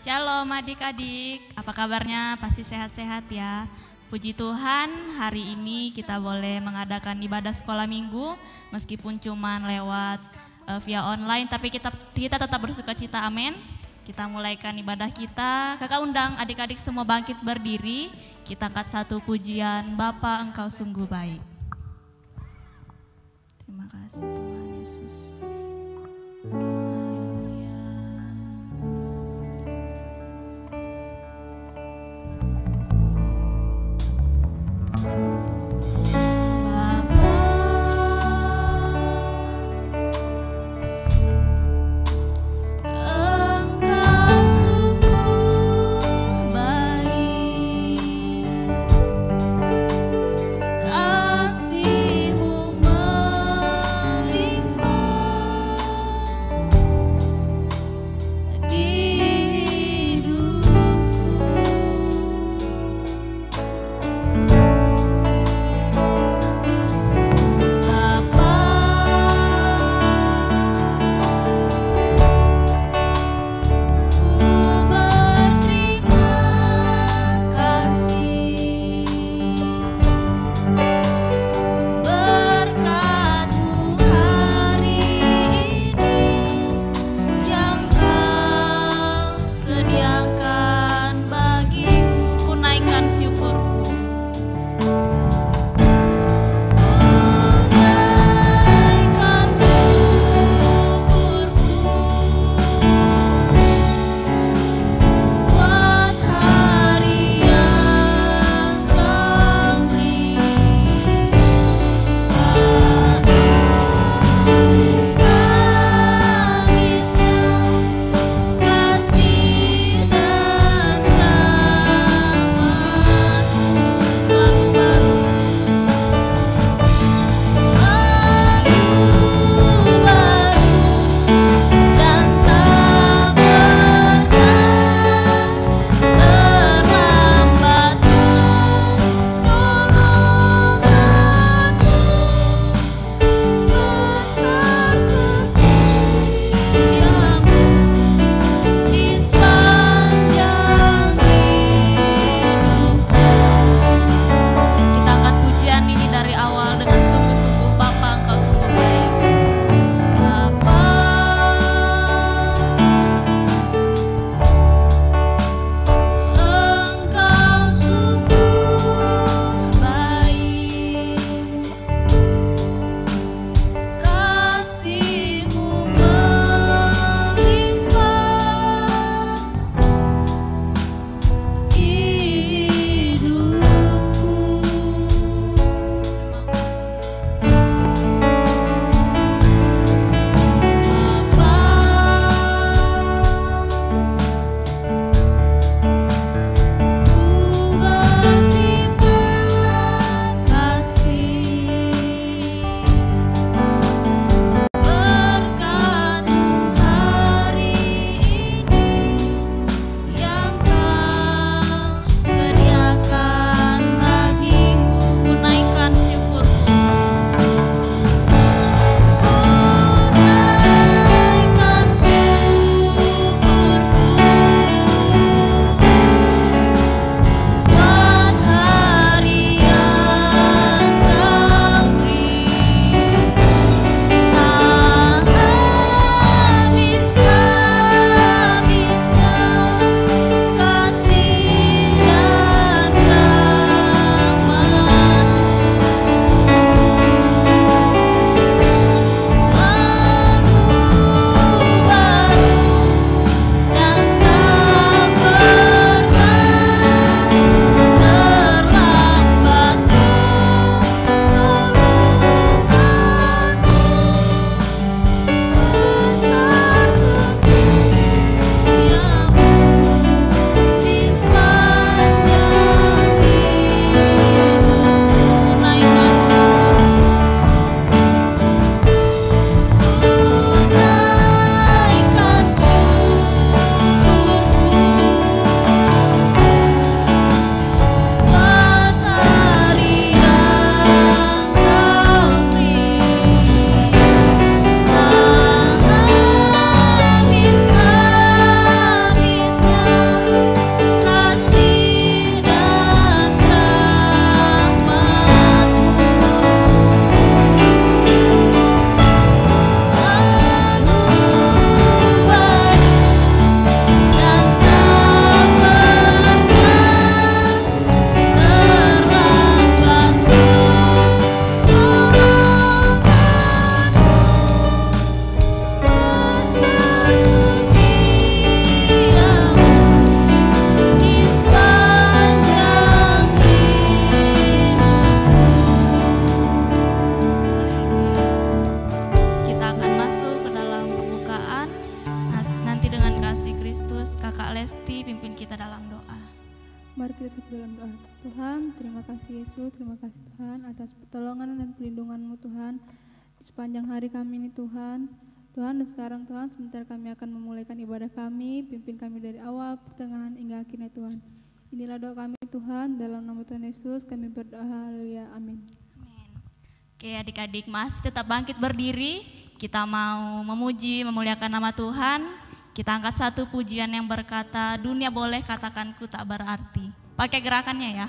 Shalom adik-adik, apa kabarnya? Pasti sehat-sehat ya. Puji Tuhan, hari ini kita boleh mengadakan ibadah sekolah minggu meskipun cuman lewat via online, tapi kita tetap bersuka cita, amin. Kita mulaikan ibadah kita. Kakak undang adik-adik semua bangkit berdiri. Kita angkat satu pujian, Bapa Engkau sungguh baik. Terima kasih Tuhan Yesus. Kasih-Mu melimpah. masuk dalam doa. Tuhan, terima kasih Yesus, terima kasih Tuhan atas pertolongan dan perlindungan-Mu Tuhan di sepanjang hari kami ini Tuhan. Tuhan, dan sekarang Tuhan, sebentar kami akan memulaikan ibadah kami, pimpin kami dari awal, pertengahan, hingga akhirnya Tuhan. Inilah doa kami Tuhan, dalam nama Tuhan Yesus kami berdoa, haleluya, amin. Amin. Oke adik-adik, mas tetap bangkit berdiri, kita mau memuji, memuliakan nama Tuhan. Kita angkat satu pujian yang berkata, dunia boleh katakanku tak berarti. Pakai gerakannya ya.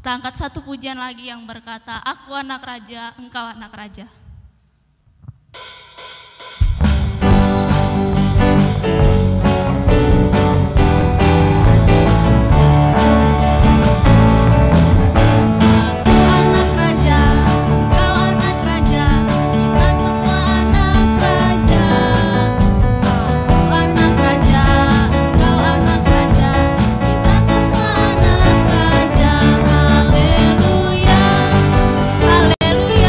Kita angkat satu pujian lagi yang berkata, aku anak raja, engkau anak raja. Haleluya.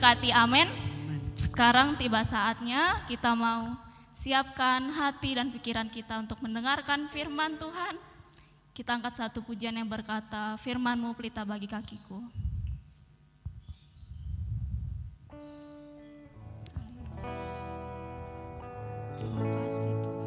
diberkati, amin. Sekarang tiba saatnya kita mau siapkan hati dan pikiran kita untuk mendengarkan firman Tuhan. Kita angkat satu pujian yang berkata, firman-Mu pelita bagi kakiku. Terima kasih Tuhan.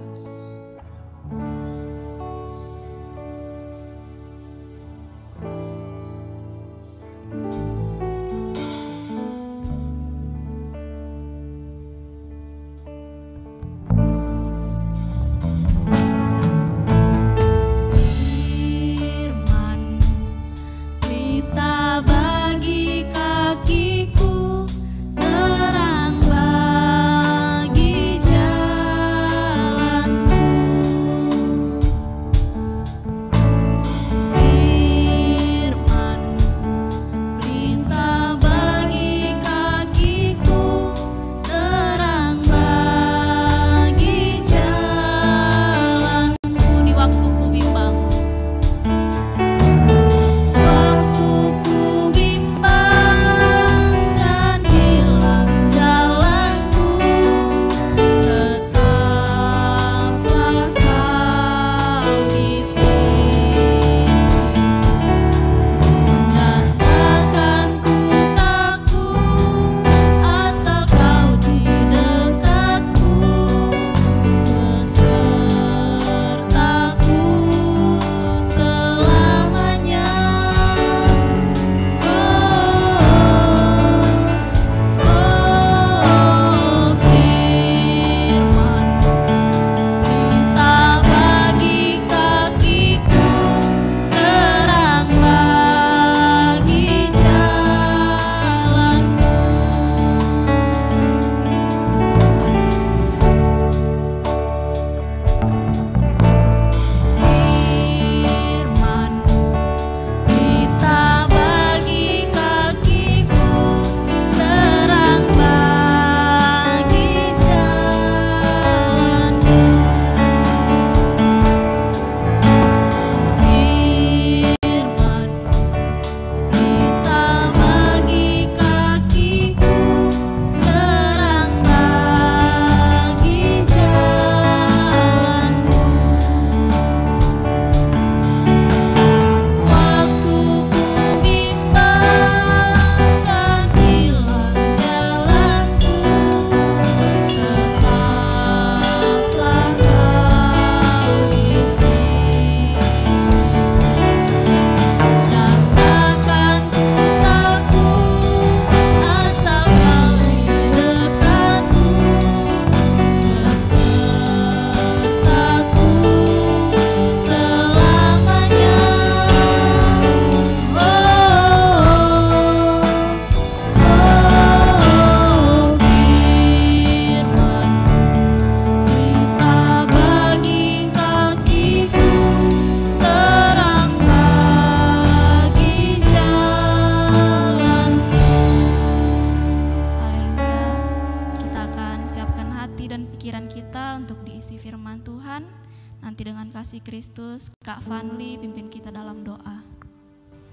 kasih Kristus, Kak Vanli pimpin kita dalam doa.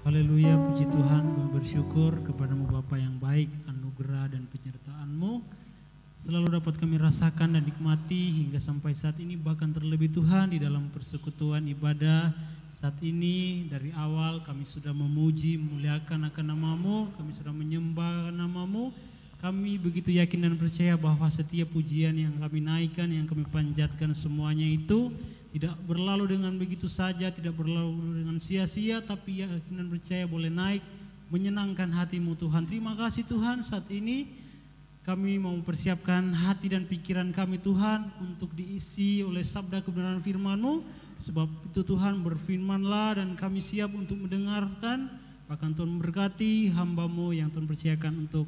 Haleluya, puji Tuhan, kami bersyukur kepadamu Bapa yang baik, anugerah dan penyertaan-Mu selalu dapat kami rasakan dan nikmati hingga sampai saat ini, bahkan terlebih Tuhan di dalam persekutuan ibadah saat ini. Dari awal kami sudah memuji, memuliakan akan nama-Mu, kami sudah menyembah nama-Mu. Kami begitu yakin dan percaya bahwa setiap pujian yang kami naikkan, yang kami panjatkan, semuanya itu tidak berlalu dengan begitu saja, tidak berlalu dengan sia-sia, tapi yakin dan percaya boleh naik, menyenangkan hati-Mu Tuhan. Terima kasih Tuhan, saat ini kami mau mempersiapkan hati dan pikiran kami Tuhan untuk diisi oleh sabda kebenaran firman-Mu. Sebab itu Tuhan, berfirman-Lah dan kami siap untuk mendengarkan. Bahkan Tuhan memberkati hamba-Mu yang Tuhan percayakan untuk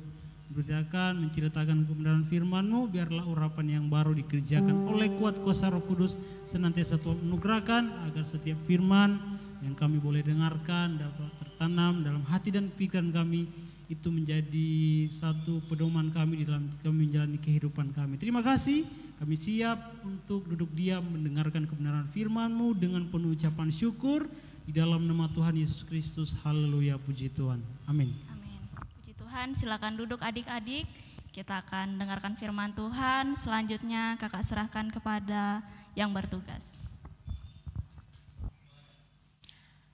memberitakan, menceritakan kebenaran firman-Mu. Biarlah urapan yang baru dikerjakan oleh kuat kuasa Roh Kudus senantiasa Tuhan anugerahkan, agar setiap firman yang kami boleh dengarkan dapat tertanam dalam hati dan pikiran kami, itu menjadi satu pedoman kami di dalam kami menjalani kehidupan kami. Terima kasih, kami siap untuk duduk diam mendengarkan kebenaran firman-Mu dengan penuh ucapan syukur di dalam nama Tuhan Yesus Kristus. Haleluya, puji Tuhan. Amin. Amin. Puji Tuhan, silakan duduk adik-adik. Kita akan dengarkan firman Tuhan. Selanjutnya kakak serahkan kepada yang bertugas.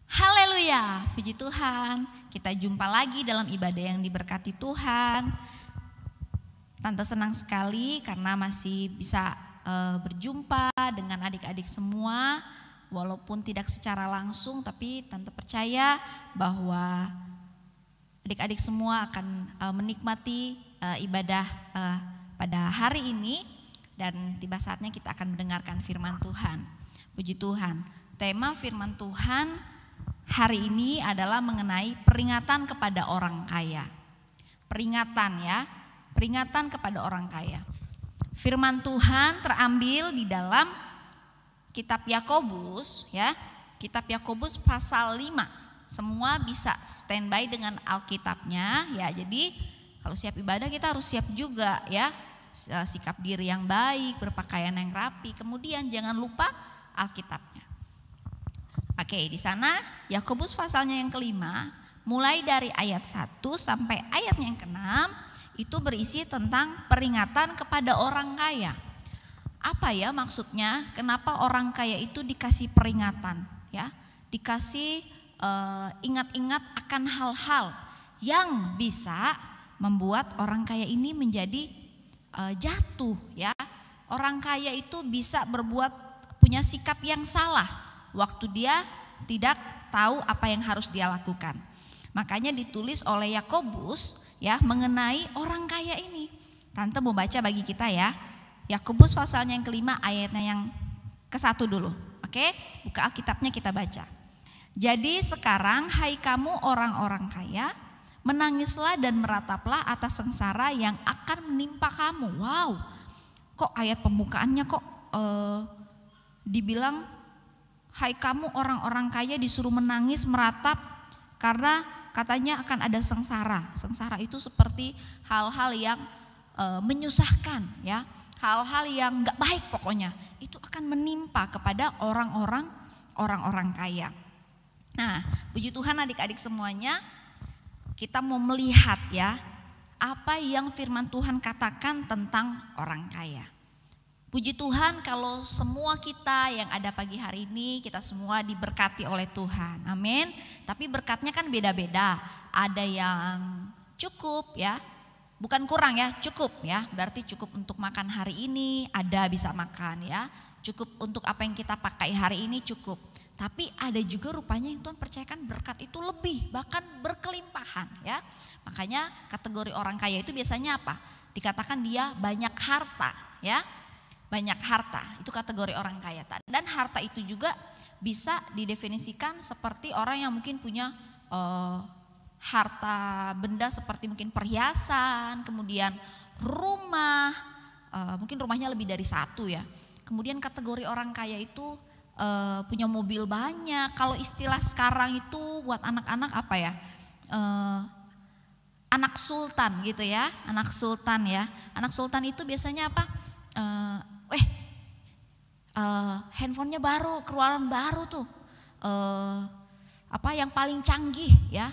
Haleluya, puji Tuhan. Kita jumpa lagi dalam ibadah yang diberkati Tuhan. Tante senang sekali karena masih bisa berjumpa dengan adik-adik semua. Walaupun tidak secara langsung, tapi Tante percaya bahwa adik-adik semua akan menikmati ibadah pada hari ini. Dan tiba saatnya kita akan mendengarkan firman Tuhan. Puji Tuhan. Tema firman Tuhan hari ini adalah mengenai peringatan kepada orang kaya. Peringatan ya, peringatan kepada orang kaya. Firman Tuhan terambil di dalam kitab Yakobus ya. Kitab Yakobus pasal 5. Semua bisa standby dengan Alkitabnya ya. Jadi kalau siap ibadah kita harus siap juga ya. Sikap diri yang baik, berpakaian yang rapi. Kemudian jangan lupa Alkitabnya. Oke, di sana Yakobus pasalnya yang kelima, mulai dari ayat 1 sampai ayatnya yang ke-6, itu berisi tentang peringatan kepada orang kaya. Apa ya maksudnya? Kenapa orang kaya itu dikasih peringatan? Ya, dikasih ingat-ingat akan hal-hal yang bisa membuat orang kaya ini menjadi jatuh. Ya, orang kaya itu bisa punya sikap yang salah waktu dia tidak tahu apa yang harus dia lakukan. Makanya ditulis oleh Yakobus ya mengenai orang kaya ini. Tante mau baca bagi kita ya. Yakobus pasalnya yang kelima ayatnya yang ke-1 dulu. Oke, buka Alkitabnya kita baca. Jadi sekarang hai kamu orang-orang kaya, menangislah dan merataplah atas sengsara yang akan menimpa kamu. Wow, kok ayat pembukaannya kok dibilang hai kamu orang-orang kaya disuruh menangis meratap karena katanya akan ada sengsara. Sengsara itu seperti hal-hal yang menyusahkan ya, hal-hal yang gak baik pokoknya. Itu akan menimpa kepada orang-orang kaya. Nah, puji Tuhan adik-adik semuanya, kita mau melihat ya apa yang firman Tuhan katakan tentang orang kaya. Puji Tuhan kalau semua kita yang ada pagi hari ini kita semua diberkati oleh Tuhan. Amin. Tapi berkatnya kan beda-beda. Ada yang cukup ya. Bukan kurang ya, cukup ya. Berarti cukup untuk makan hari ini, ada bisa makan ya. Cukup untuk apa yang kita pakai hari ini cukup. Tapi ada juga rupanya yang Tuhan percayakan berkat itu lebih, bahkan berkelimpahan ya. Makanya kategori orang kaya itu biasanya apa? Dikatakan dia banyak harta ya. Banyak harta, itu kategori orang kaya. Dan harta itu juga bisa didefinisikan seperti orang yang mungkin punya harta benda seperti mungkin perhiasan, kemudian rumah, mungkin rumahnya lebih dari satu ya. Kemudian kategori orang kaya itu punya mobil banyak. Kalau istilah sekarang itu buat anak-anak apa ya? Anak sultan gitu ya, anak sultan ya. Anak sultan itu biasanya apa? Handphonenya baru, keluaran baru tuh, apa yang paling canggih ya.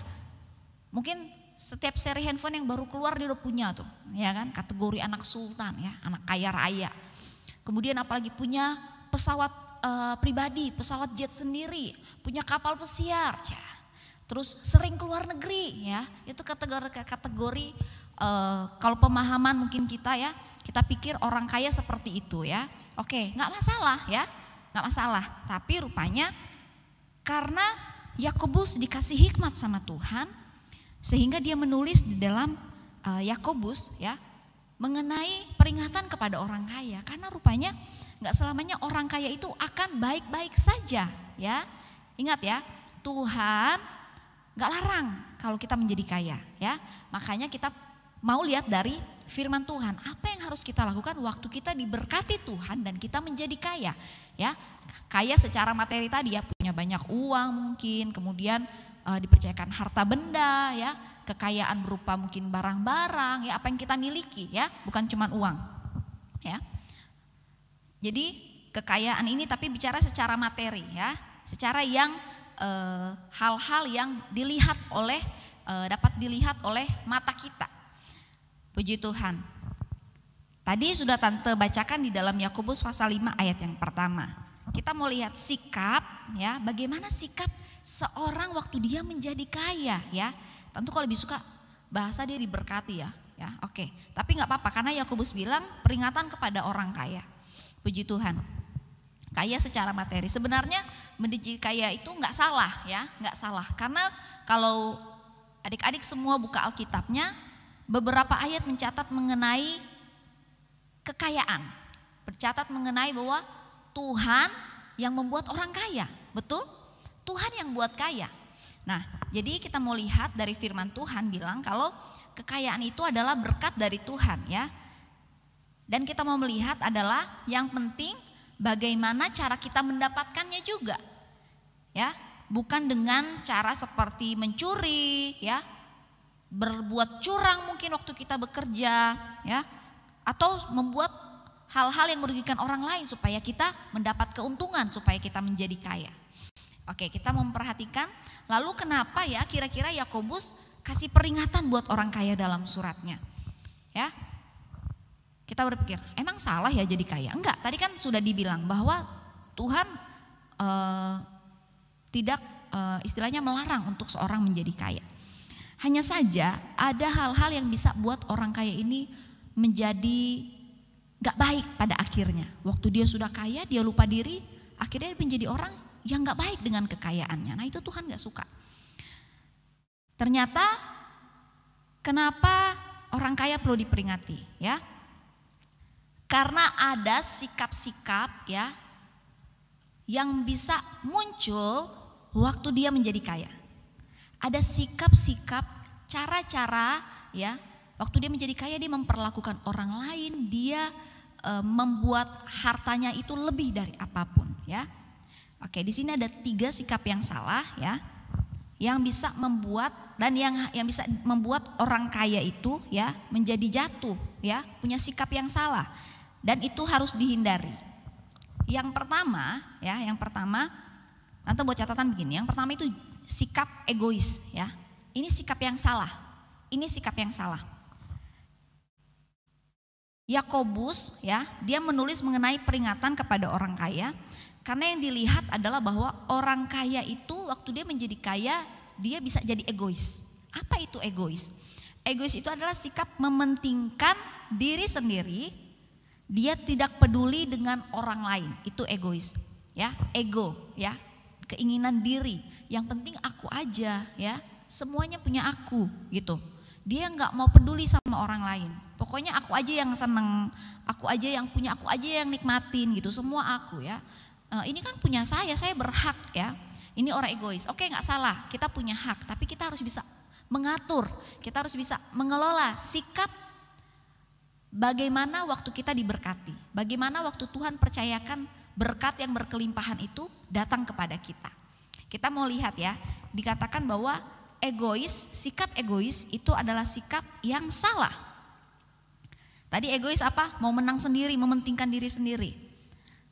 Mungkin setiap seri handphone yang baru keluar dia udah punya tuh, ya kan? Kategori anak sultan ya, anak kaya raya. Kemudian apalagi punya pesawat pribadi, pesawat jet sendiri, punya kapal pesiar, terus sering keluar negeri ya. Itu kategori kalau pemahaman mungkin kita ya, kita pikir orang kaya seperti itu ya. Oke, nggak masalah ya, nggak masalah. Tapi rupanya karena Yakobus dikasih hikmat sama Tuhan, sehingga dia menulis di dalam Yakobus ya mengenai peringatan kepada orang kaya. Karena rupanya nggak selamanya orang kaya itu akan baik-baik saja ya. Ingat ya, Tuhan nggak larang kalau kita menjadi kaya ya. Makanya kita mau lihat dari firman Tuhan, apa yang harus kita lakukan waktu kita diberkati Tuhan dan kita menjadi kaya ya. Kaya secara materi tadi ya, punya banyak uang mungkin, kemudian dipercayakan harta benda ya, kekayaan berupa mungkin barang-barang ya, apa yang kita miliki ya, bukan cuma uang ya. Jadi kekayaan ini tapi bicara secara materi ya, secara yang hal-hal yang dilihat oleh dapat dilihat oleh mata kita. Puji Tuhan. Tadi sudah Tante bacakan di dalam Yakobus pasal 5 ayat yang pertama. Kita mau lihat sikap, ya, bagaimana sikap seorang waktu dia menjadi kaya, ya. Tentu kalau lebih suka bahasa dia diberkati, ya. Ya, oke. Tapi nggak apa-apa karena Yakobus bilang peringatan kepada orang kaya. Puji Tuhan. Kaya secara materi. Sebenarnya menjadi kaya itu nggak salah, ya, nggak salah. Karena kalau adik-adik semua buka Alkitabnya, beberapa ayat mencatat mengenai kekayaan. Bercatat mengenai bahwa Tuhan yang membuat orang kaya, betul? Tuhan yang buat kaya. Nah, jadi kita mau lihat dari firman Tuhan bilang kalau kekayaan itu adalah berkat dari Tuhan, ya. Dan kita mau melihat adalah yang penting bagaimana cara kita mendapatkannya juga, ya. Bukan dengan cara seperti mencuri, ya, berbuat curang mungkin waktu kita bekerja, ya, atau membuat hal-hal yang merugikan orang lain supaya kita mendapat keuntungan, supaya kita menjadi kaya. Oke, kita memperhatikan lalu kenapa ya kira-kira Yakobus kasih peringatan buat orang kaya dalam suratnya, ya. Kita berpikir, emang salah ya jadi kaya? Enggak, tadi kan sudah dibilang bahwa Tuhan tidak istilahnya melarang untuk seorang menjadi kaya. Hanya saja ada hal-hal yang bisa buat orang kaya ini menjadi gak baik pada akhirnya. Waktu dia sudah kaya, dia lupa diri, akhirnya dia menjadi orang yang gak baik dengan kekayaannya. Nah itu Tuhan gak suka. Ternyata kenapa orang kaya perlu diperingati, ya? Karena ada sikap-sikap, ya, yang bisa muncul waktu dia menjadi kaya. Ada sikap-sikap, cara-cara, ya, waktu dia menjadi kaya dia memperlakukan orang lain, dia membuat hartanya itu lebih dari apapun, ya. Oke, di sini ada 3 sikap yang salah, ya, yang bisa membuat dan yang bisa membuat orang kaya itu, ya, menjadi jatuh, ya, punya sikap yang salah dan itu harus dihindari. Yang pertama, ya, Tante buat catatan begini. Yang pertama itu sikap egois, ya. Ini sikap yang salah. Ini sikap yang salah. Yakobus, ya, dia menulis mengenai peringatan kepada orang kaya karena yang dilihat adalah bahwa orang kaya itu waktu dia menjadi kaya dia bisa jadi egois. Apa itu egois? Egois itu adalah sikap mementingkan diri sendiri. Dia tidak peduli dengan orang lain. Itu egois, ya, ego, ya. Keinginan diri, yang penting aku aja, ya, semuanya punya aku gitu. Dia nggak mau peduli sama orang lain. Pokoknya aku aja yang seneng, aku aja yang punya, aku aja yang nikmatin gitu. Semua aku, ya. Ini kan punya saya berhak, ya. Ini orang egois. Oke, nggak salah, kita punya hak, tapi kita harus bisa mengatur, kita harus bisa mengelola sikap. Bagaimana waktu kita diberkati, bagaimana waktu Tuhan percayakan berkat yang berkelimpahan itu datang kepada kita. Kita mau lihat, ya, dikatakan bahwa egois, sikap egois itu adalah sikap yang salah. Tadi egois apa? Mau menang sendiri, mementingkan diri sendiri.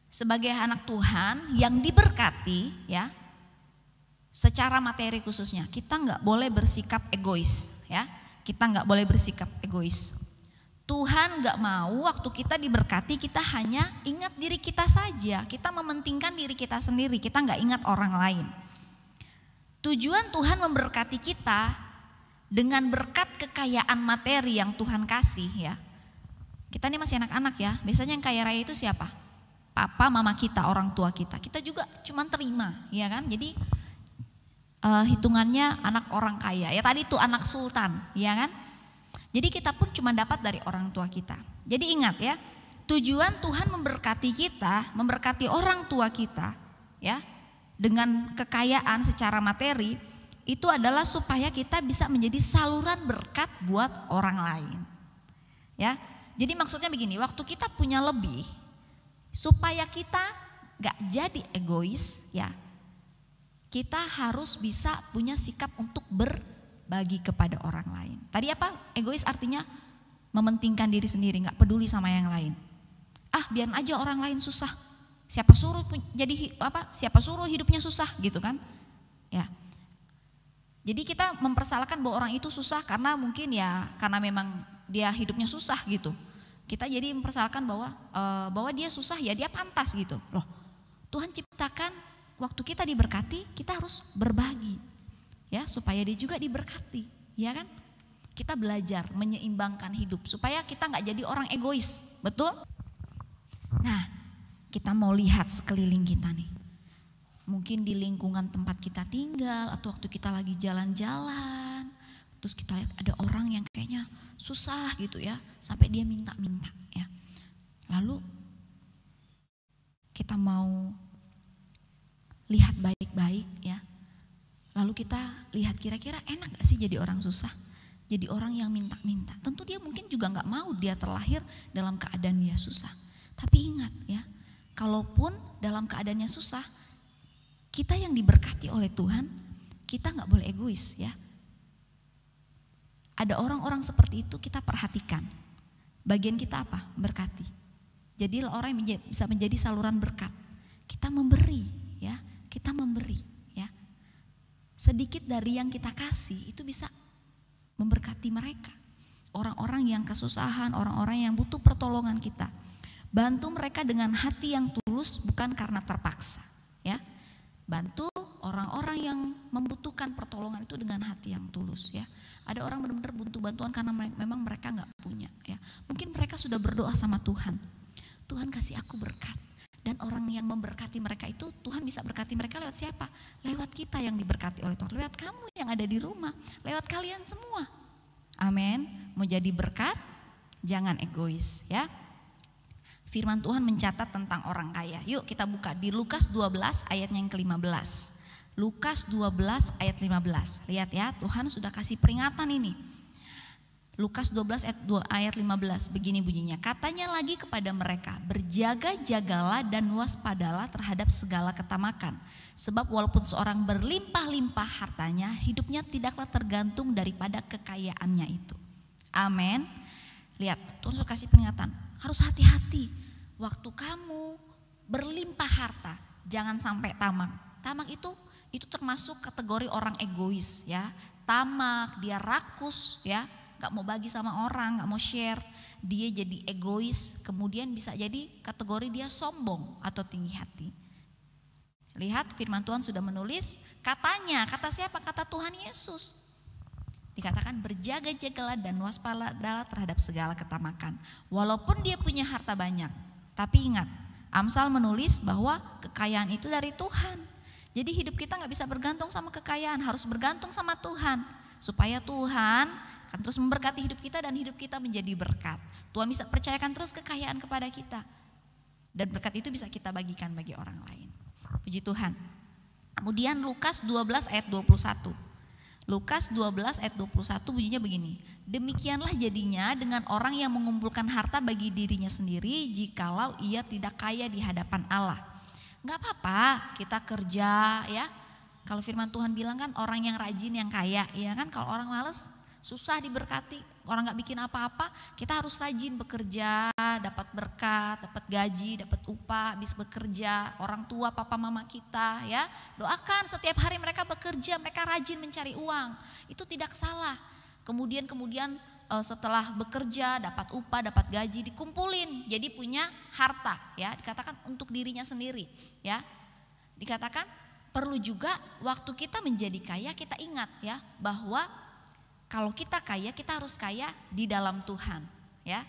Sebagai anak Tuhan yang diberkati, ya, secara materi khususnya, kita nggak boleh bersikap egois, ya. Kita nggak boleh bersikap egois. Tuhan gak mau waktu kita diberkati kita hanya ingat diri kita saja. Kita mementingkan diri kita sendiri, kita gak ingat orang lain. Tujuan Tuhan memberkati kita dengan berkat kekayaan materi yang Tuhan kasih, ya. Kita ini masih anak-anak, ya. Biasanya yang kaya raya itu siapa? Papa, mama kita, orang tua kita. Kita juga cuma terima, ya kan. Jadi hitungannya anak orang kaya. Ya tadi itu anak sultan, ya kan. Jadi kita pun cuma dapat dari orang tua kita. Jadi ingat, ya, tujuan Tuhan memberkati kita, memberkati orang tua kita, ya, dengan kekayaan secara materi, itu adalah supaya kita bisa menjadi saluran berkat buat orang lain. Ya, jadi maksudnya begini, waktu kita punya lebih, supaya kita gak jadi egois, ya, kita harus bisa punya sikap untuk berbagi kepada orang lain. Tadi apa? Egois artinya mementingkan diri sendiri, nggak peduli sama yang lain. Ah, biar aja orang lain susah. Siapa suruh jadi apa? Siapa suruh hidupnya susah, gitu kan? Ya. Jadi kita mempersalahkan bahwa orang itu susah karena mungkin ya karena memang dia hidupnya susah gitu. Kita jadi mempersalahkan bahwa dia susah ya dia pantas gitu. Loh, Tuhan ciptakan waktu kita diberkati, kita harus berbagi. Ya, supaya dia juga diberkati, ya kan? Kita belajar menyeimbangkan hidup supaya kita nggak jadi orang egois, betul? Nah, kita mau lihat sekeliling kita nih. Mungkin di lingkungan tempat kita tinggal atau waktu kita lagi jalan-jalan, terus kita lihat ada orang yang kayaknya susah gitu ya, sampai dia minta-minta ya. Lalu kita mau lihat baik-baik ya. Lalu kita lihat kira-kira enak gak sih jadi orang susah? Jadi orang yang minta-minta. Tentu dia mungkin juga gak mau dia terlahir dalam keadaan dia susah. Tapi ingat ya, kalaupun dalam keadaannya susah, kita yang diberkati oleh Tuhan, kita gak boleh egois ya. Ada orang-orang seperti itu kita perhatikan. Bagian kita apa? Berkati. Jadi orang yang bisa menjadi saluran berkat. Kita memberi ya, kita memberi ya. Sedikit dari yang kita kasih itu bisa memberkati mereka. Orang-orang yang kesusahan, orang-orang yang butuh pertolongan kita. Bantu mereka dengan hati yang tulus bukan karena terpaksa ya. Bantu orang-orang yang membutuhkan pertolongan itu dengan hati yang tulus ya. Ada orang benar-benar butuh bantuan karena memang mereka nggak punya ya. Mungkin mereka sudah berdoa sama Tuhan. Tuhan kasih aku berkat. Dan orang yang memberkati mereka itu Tuhan bisa berkati mereka lewat siapa? Lewat kita yang diberkati oleh Tuhan. Lewat kamu yang ada di rumah. Lewat kalian semua. Amin. Mau jadi berkat, jangan egois ya. Firman Tuhan mencatat tentang orang kaya. Yuk kita buka di Lukas 12 ayatnya yang ke-15. Lukas 12 ayat 15. Lihat ya, Tuhan sudah kasih peringatan ini. Lukas 12 ayat 15 begini bunyinya. Katanya lagi kepada mereka, berjaga-jagalah dan waspadalah terhadap segala ketamakan. Sebab walaupun seorang berlimpah-limpah hartanya, hidupnya tidaklah tergantung daripada kekayaannya itu. Amin. Lihat, Tuhan sudah kasih peringatan. Harus hati-hati. Waktu kamu berlimpah harta, jangan sampai tamak. Tamak itu termasuk kategori orang egois ya. Tamak, dia rakus ya. Gak mau bagi sama orang, gak mau share, dia jadi egois, kemudian bisa jadi kategori dia sombong atau tinggi hati. Lihat firman Tuhan sudah menulis, katanya, kata siapa? Kata Tuhan Yesus. Dikatakan berjaga-jagalah dan waspadalah terhadap segala ketamakan. Walaupun dia punya harta banyak, tapi ingat, Amsal menulis bahwa kekayaan itu dari Tuhan. Jadi hidup kita gak bisa bergantung sama kekayaan, harus bergantung sama Tuhan. Supaya Tuhan akan terus memberkati hidup kita dan hidup kita menjadi berkat. Tuhan bisa percayakan terus kekayaan kepada kita. Dan berkat itu bisa kita bagikan bagi orang lain. Puji Tuhan. Kemudian Lukas 12 ayat 21. Lukas 12 ayat 21 bunyinya begini. Demikianlah jadinya dengan orang yang mengumpulkan harta bagi dirinya sendiri jikalau ia tidak kaya di hadapan Allah. Gak apa-apa kita kerja ya. Kalau firman Tuhan bilang kan orang yang rajin yang kaya. Ya kan kalau orang malas susah diberkati, orang gak bikin apa-apa, kita harus rajin bekerja, dapat berkat, dapat gaji, dapat upah, habis bekerja, orang tua, papa mama kita ya, doakan setiap hari mereka bekerja, mereka rajin mencari uang, itu tidak salah. Kemudian setelah bekerja, dapat upah, dapat gaji, dikumpulin, jadi punya harta ya, dikatakan untuk dirinya sendiri ya, dikatakan perlu juga waktu kita menjadi kaya kita ingat ya bahwa kalau kita kaya, kita harus kaya di dalam Tuhan, ya.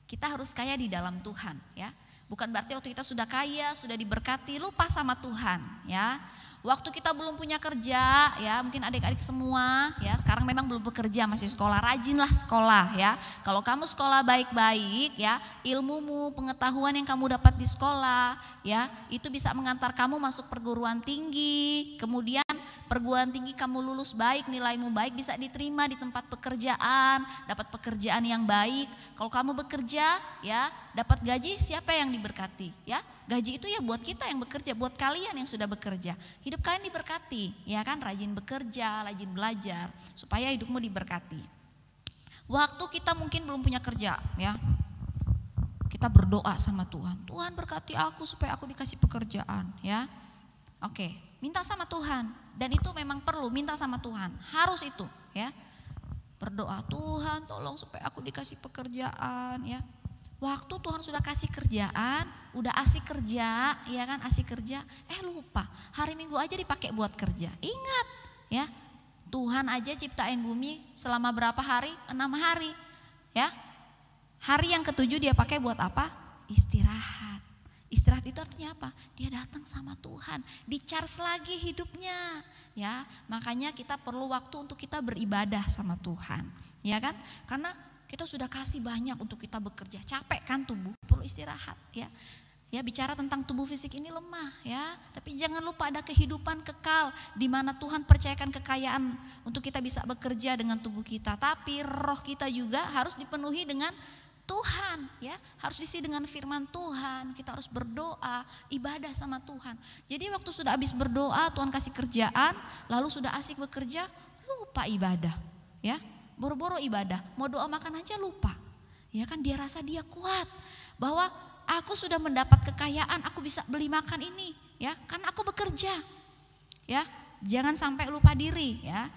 Kita harus kaya di dalam Tuhan, ya. Bukan berarti waktu kita sudah kaya, sudah diberkati, lupa sama Tuhan, ya. Waktu kita belum punya kerja, ya mungkin adik-adik semua, ya sekarang memang belum bekerja, masih sekolah, rajinlah sekolah, ya. Kalau kamu sekolah baik-baik, ya ilmumu, pengetahuan yang kamu dapat di sekolah, ya itu bisa mengantar kamu masuk perguruan tinggi, kemudian perguruan tinggi kamu lulus baik, nilaimu baik, bisa diterima di tempat pekerjaan, dapat pekerjaan yang baik. Kalau kamu bekerja, ya dapat gaji, siapa yang diberkati, ya? Gaji itu ya buat kita yang bekerja, buat kalian yang sudah bekerja. Hidup kalian diberkati, ya kan? Rajin bekerja, rajin belajar, supaya hidupmu diberkati. Waktu kita mungkin belum punya kerja, ya, kita berdoa sama Tuhan. Tuhan berkati aku supaya aku dikasih pekerjaan, ya. Oke, minta sama Tuhan, Dan itu memang perlu, minta sama Tuhan, harus itu ya. Berdoa, Tuhan tolong supaya aku dikasih pekerjaan ya. Waktu Tuhan sudah kasih kerjaan, udah asik kerja, ya kan, asik kerja, lupa hari Minggu aja dipakai buat kerja. Ingat ya, Tuhan aja ciptain bumi selama berapa hari? 6 hari ya. Hari yang ke-7 dia pakai buat apa? Istirahat. Istirahat itu artinya apa? Dia datang sama Tuhan, di-charge lagi hidupnya ya. Makanya kita perlu waktu untuk kita beribadah sama Tuhan, ya kan? Karena kita sudah kasih banyak untuk kita bekerja, capek kan tubuh, perlu istirahat ya. Ya, bicara tentang tubuh fisik ini lemah ya, tapi jangan lupa ada kehidupan kekal di mana Tuhan percayakan kekayaan untuk kita bisa bekerja dengan tubuh kita. Tapi roh kita juga harus dipenuhi dengan Tuhan ya, harus diisi dengan firman Tuhan. Kita harus berdoa, ibadah sama Tuhan. Jadi waktu sudah habis berdoa, Tuhan kasih kerjaan, lalu sudah asik bekerja, lupa ibadah ya. Boro-boro ibadah, mau doa makan aja lupa. Ya kan, dia rasa dia kuat bahwa aku sudah mendapat kekayaan, aku bisa beli makan ini ya, karena aku bekerja. Ya, jangan sampai lupa diri ya.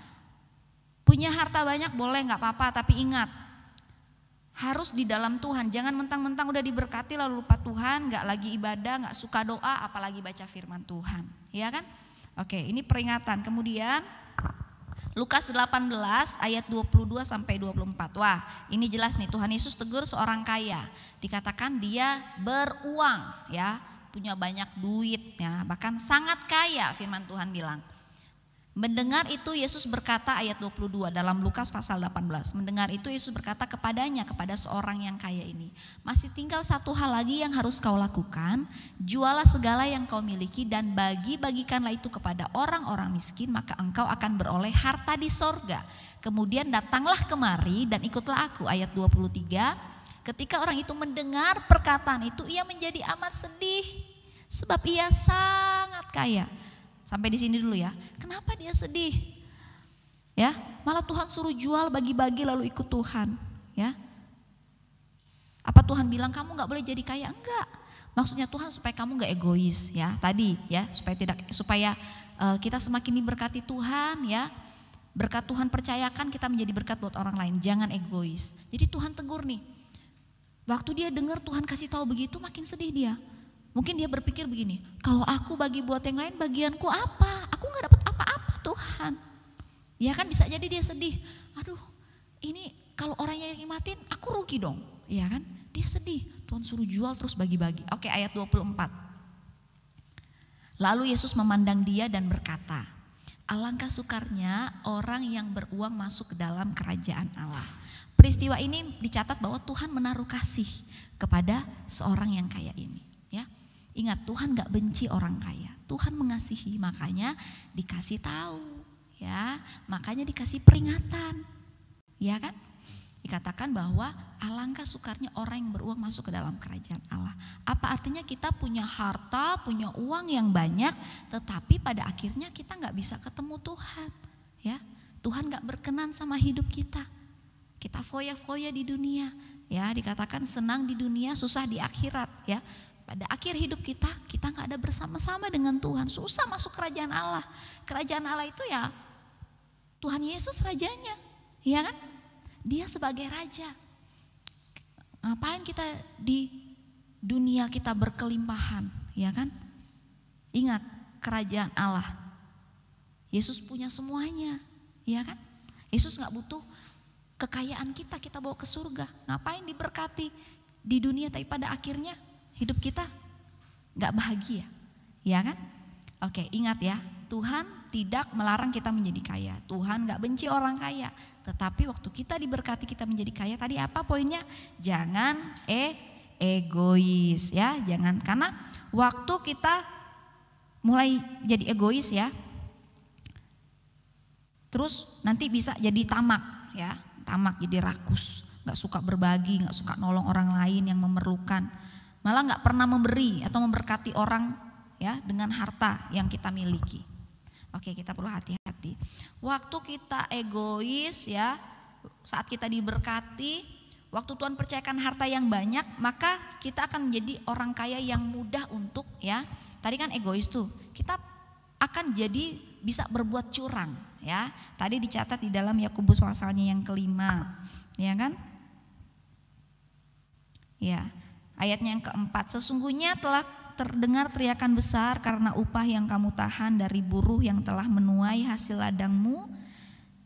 Punya harta banyak boleh nggak apa-apa, tapi ingat harus di dalam Tuhan. Jangan mentang-mentang udah diberkati lalu lupa Tuhan, nggak lagi ibadah, nggak suka doa, apalagi baca firman Tuhan. Ya kan? Oke, ini peringatan. Kemudian Lukas 18 ayat 22 sampai 24. Wah, ini jelas nih, Tuhan Yesus tegur seorang kaya. Dikatakan dia beruang ya, punya banyak duit ya, bahkan sangat kaya, firman Tuhan bilang. Mendengar itu Yesus berkata, ayat 22 dalam Lukas pasal 18. Mendengar itu Yesus berkata kepadanya, kepada seorang yang kaya ini, masih tinggal satu hal lagi yang harus kau lakukan. Jualah segala yang kau miliki dan bagi-bagikanlah itu kepada orang-orang miskin, maka engkau akan beroleh harta di sorga. Kemudian datanglah kemari dan ikutlah aku. Ayat 23. Ketika orang itu mendengar perkataan itu, ia menjadi amat sedih sebab ia sangat kaya. Sampai di sini dulu ya. Kenapa dia sedih? Ya, malah Tuhan suruh jual, bagi-bagi lalu ikut Tuhan, ya. Apa Tuhan bilang kamu nggak boleh jadi kaya? Enggak. Maksudnya Tuhan supaya kamu nggak egois, ya. Tadi, ya, supaya kita semakin diberkati Tuhan, ya. Berkat Tuhan percayakan kita menjadi berkat buat orang lain. Jangan egois. Jadi Tuhan tegur nih. Waktu dia dengar Tuhan kasih tahu begitu, makin sedih dia. Mungkin dia berpikir begini, kalau aku bagi buat yang lain, bagianku apa? Aku gak dapat apa-apa Tuhan. Ya kan, bisa jadi dia sedih. Aduh, ini kalau orang yang nikmatin, aku rugi dong. Ya kan, dia sedih. Tuhan suruh jual terus bagi-bagi. Oke, ayat 24. Lalu Yesus memandang dia dan berkata, alangkah sukarnya orang yang beruang masuk ke dalam kerajaan Allah. Peristiwa ini dicatat bahwa Tuhan menaruh kasih kepada seorang yang kaya ini. Ingat, Tuhan gak benci orang kaya, Tuhan mengasihi, makanya dikasih tahu, ya, makanya dikasih peringatan, ya kan? Dikatakan bahwa alangkah sukarnya orang yang beruang masuk ke dalam kerajaan Allah. Apa artinya? Kita punya harta, punya uang yang banyak, tetapi pada akhirnya kita gak bisa ketemu Tuhan, ya. Tuhan gak berkenan sama hidup kita. Kita foya-foya di dunia, ya, dikatakan senang di dunia, susah di akhirat, ya. Pada akhir hidup kita gak ada bersama-sama dengan Tuhan, susah masuk kerajaan Allah. Kerajaan Allah itu ya Tuhan Yesus rajanya, ya kan? Dia sebagai raja. Ngapain kita di dunia kita berkelimpahan, ya kan? Ingat, kerajaan Allah, Yesus punya semuanya, ya kan? Yesus gak butuh kekayaan kita bawa ke surga. Ngapain diberkati di dunia tapi pada akhirnya hidup kita gak bahagia, ya kan? Oke, ingat ya, Tuhan tidak melarang kita menjadi kaya. Tuhan gak benci orang kaya. Tetapi waktu kita diberkati kita menjadi kaya, tadi apa poinnya? Jangan egois ya, jangan. Karena waktu kita mulai jadi egois ya, terus nanti bisa jadi tamak ya, tamak jadi rakus. Gak suka berbagi, gak suka nolong orang lain yang memerlukan. Malah gak pernah memberi atau memberkati orang ya dengan harta yang kita miliki. Oke, kita perlu hati-hati. Waktu kita egois ya, saat kita diberkati, waktu Tuhan percayakan harta yang banyak, maka kita akan menjadi orang kaya yang mudah untuk ya. Tadi kan egois tuh, kita akan jadi bisa berbuat curang, ya. Tadi dicatat di dalam Yakobus pasalnya yang kelima, ya kan? Ya, ayatnya yang keempat, sesungguhnya telah terdengar teriakan besar karena upah yang kamu tahan dari buruh yang telah menuai hasil ladangmu,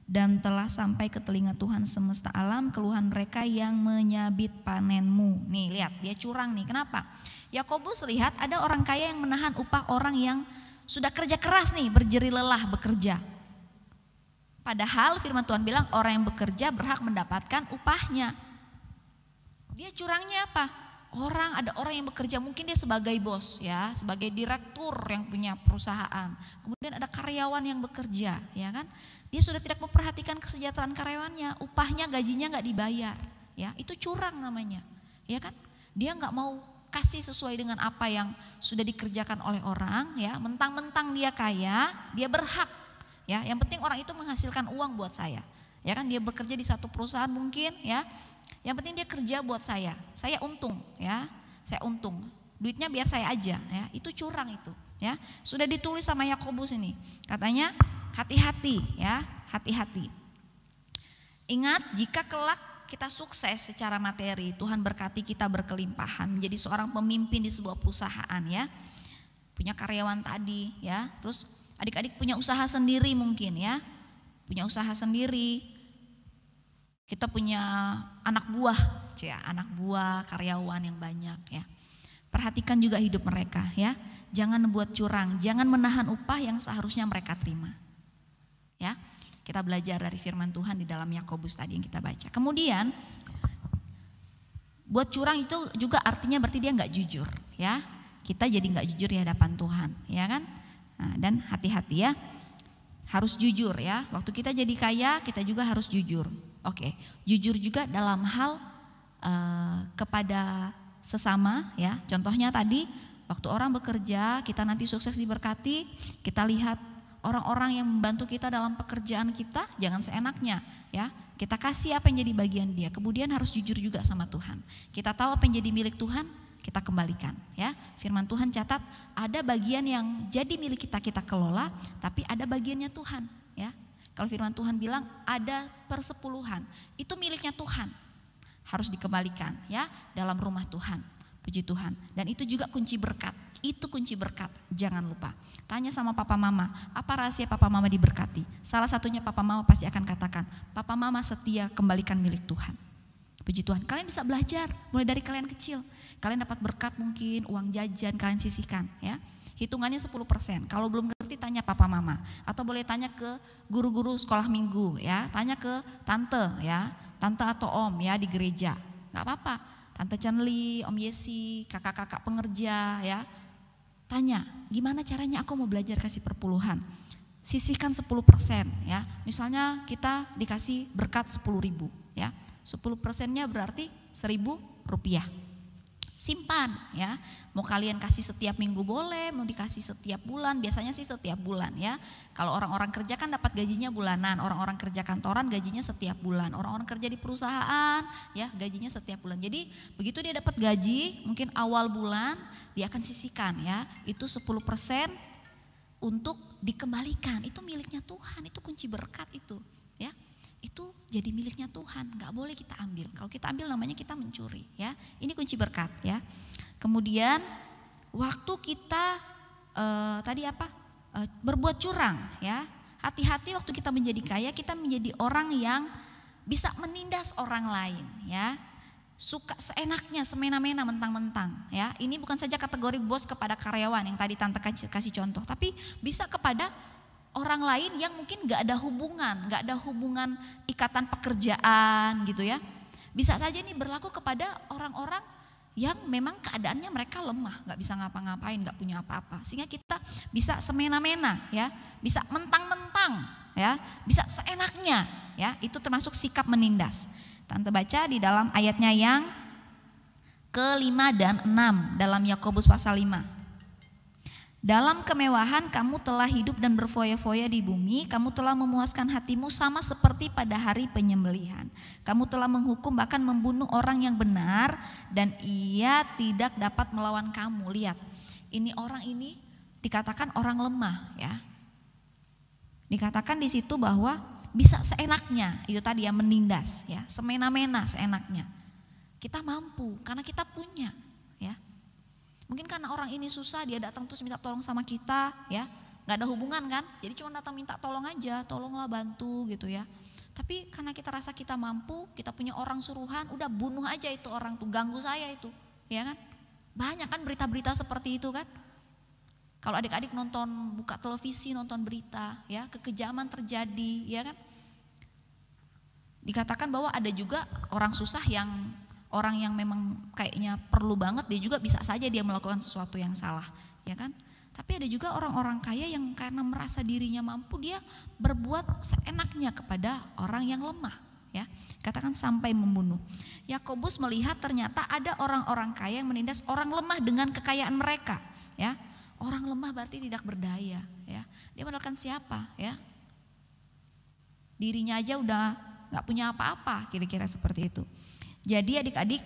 dan telah sampai ke telinga Tuhan semesta alam keluhan mereka yang menyabit panenmu. Nih lihat, dia curang nih. Kenapa? Yakobus lihat ada orang kaya yang menahan upah orang yang sudah kerja keras nih, berjerih lelah bekerja. Padahal firman Tuhan bilang orang yang bekerja berhak mendapatkan upahnya. Dia curangnya apa? Ada orang yang bekerja, mungkin dia sebagai bos, ya, sebagai direktur yang punya perusahaan. Kemudian ada karyawan yang bekerja, ya kan? Dia sudah tidak memperhatikan kesejahteraan karyawannya, upahnya, gajinya nggak dibayar, ya, itu curang namanya, ya kan? Dia nggak mau kasih sesuai dengan apa yang sudah dikerjakan oleh orang, ya. Mentang-mentang dia kaya, dia berhak, ya. Yang penting orang itu menghasilkan uang buat saya, ya kan? Dia bekerja di satu perusahaan mungkin, ya. Yang penting dia kerja buat saya untung, ya, saya untung, duitnya biar saya aja, ya. Itu curang itu, ya. Sudah ditulis sama Yakobus ini, katanya hati-hati, ya, hati-hati. Ingat, jika kelak kita sukses secara materi, Tuhan berkati kita berkelimpahan, menjadi seorang pemimpin di sebuah perusahaan, ya, punya karyawan tadi, ya, terus adik-adik punya usaha sendiri mungkin, ya, punya usaha sendiri, kita punya anak buah, karyawan yang banyak, ya. Perhatikan juga hidup mereka, ya, jangan buat curang, jangan menahan upah yang seharusnya mereka terima. Ya, kita belajar dari firman Tuhan di dalam Yakobus tadi yang kita baca. Kemudian buat curang itu juga artinya berarti dia nggak jujur, ya. Kita jadi nggak jujur di hadapan Tuhan, ya kan? Nah, dan hati-hati, ya, harus jujur, ya. Waktu kita jadi kaya, kita juga harus jujur. Oke, jujur juga dalam hal kepada sesama, ya. Contohnya tadi waktu orang bekerja, kita nanti sukses diberkati, kita lihat orang-orang yang membantu kita dalam pekerjaan kita, jangan seenaknya, ya. Kita kasih apa yang jadi bagian dia. Kemudian harus jujur juga sama Tuhan. Kita tahu apa yang jadi milik Tuhan, kita kembalikan, ya. Firman Tuhan catat ada bagian yang jadi milik kita, kita kelola, tapi ada bagiannya Tuhan, ya. Kalau firman Tuhan bilang ada persepuluhan, itu miliknya Tuhan, harus dikembalikan, ya, dalam rumah Tuhan. Puji Tuhan. Dan itu juga kunci berkat. Itu kunci berkat, jangan lupa. Tanya sama papa mama, apa rahasia papa mama diberkati? Salah satunya papa mama pasti akan katakan, papa mama setia, kembalikan milik Tuhan. Puji Tuhan, kalian bisa belajar mulai dari kalian kecil. Kalian dapat berkat mungkin, uang jajan kalian sisihkan, ya. Hitungannya 10%. Kalau belum ngerti tanya papa mama. Atau boleh tanya ke guru-guru sekolah minggu, ya. Tanya ke tante, ya. Tante atau om, ya, di gereja. Gak apa-apa. Tante Chanli, Om Yesi, kakak-kakak pengerja, ya. Tanya, gimana caranya aku mau belajar kasih perpuluhan? Sisihkan 10%, ya. Misalnya kita dikasih berkat 10.000, ya. 10%-nya berarti 1.000 rupiah. Simpan, ya. Mau kalian kasih setiap minggu boleh, mau dikasih setiap bulan, biasanya sih setiap bulan, ya. Kalau orang-orang kerja kan dapat gajinya bulanan, orang-orang kerja kantoran gajinya setiap bulan, orang-orang kerja di perusahaan, ya, gajinya setiap bulan. Jadi begitu dia dapat gaji, mungkin awal bulan dia akan sisihkan, ya. Itu 10% untuk dikembalikan. Itu miliknya Tuhan, itu kunci berkat itu, ya. Itu jadi miliknya Tuhan, nggak boleh kita ambil. Kalau kita ambil namanya kita mencuri, ya. Ini kunci berkat, ya. Kemudian waktu kita berbuat curang, ya. Hati-hati waktu kita menjadi kaya, kita menjadi orang yang bisa menindas orang lain, ya. Suka seenaknya, semena-mena, mentang-mentang, ya. Ini bukan saja kategori bos kepada karyawan yang tadi tante kasih contoh, tapi bisa kepada orang lain yang mungkin gak ada hubungan ikatan pekerjaan gitu, ya. Bisa saja ini berlaku kepada orang-orang yang memang keadaannya mereka lemah, gak bisa ngapa-ngapain, gak punya apa-apa. Sehingga kita bisa semena-mena, ya, bisa mentang-mentang, ya, bisa seenaknya, ya. Itu termasuk sikap menindas. Tante baca di dalam ayatnya yang ke-5 dan 6 dalam Yakobus pasal 5. Dalam kemewahan kamu telah hidup dan berfoya-foya di bumi, kamu telah memuaskan hatimu sama seperti pada hari penyembelihan. Kamu telah menghukum bahkan membunuh orang yang benar dan ia tidak dapat melawan kamu. Lihat, ini orang ini dikatakan orang lemah, ya. Dikatakan di situ bahwa bisa seenaknya, itu tadi ya, menindas ya, semena-mena seenaknya. Kita mampu karena kita punya ya. Mungkin karena orang ini susah dia datang terus minta tolong sama kita ya. Gak ada hubungan kan, jadi cuma datang minta tolong aja, tolonglah bantu gitu ya. Tapi karena kita rasa kita mampu, kita punya orang suruhan, udah bunuh aja itu orang tuh, ganggu saya itu, ya kan? Banyak kan berita-berita seperti itu kan? Kalau adik-adik nonton, buka televisi, nonton berita, ya kekejaman terjadi, ya kan? Dikatakan bahwa ada juga orang susah orang yang memang kayaknya perlu banget, dia juga bisa saja dia melakukan sesuatu yang salah, ya kan? Tapi ada juga orang-orang kaya yang karena merasa dirinya mampu, dia berbuat seenaknya kepada orang yang lemah. Ya, katakan sampai membunuh. Yakobus melihat ternyata ada orang-orang kaya yang menindas orang lemah dengan kekayaan mereka. Ya, orang lemah berarti tidak berdaya. Ya, dia menekan siapa? Ya, dirinya aja udah nggak punya apa-apa, kira-kira seperti itu. Jadi adik-adik,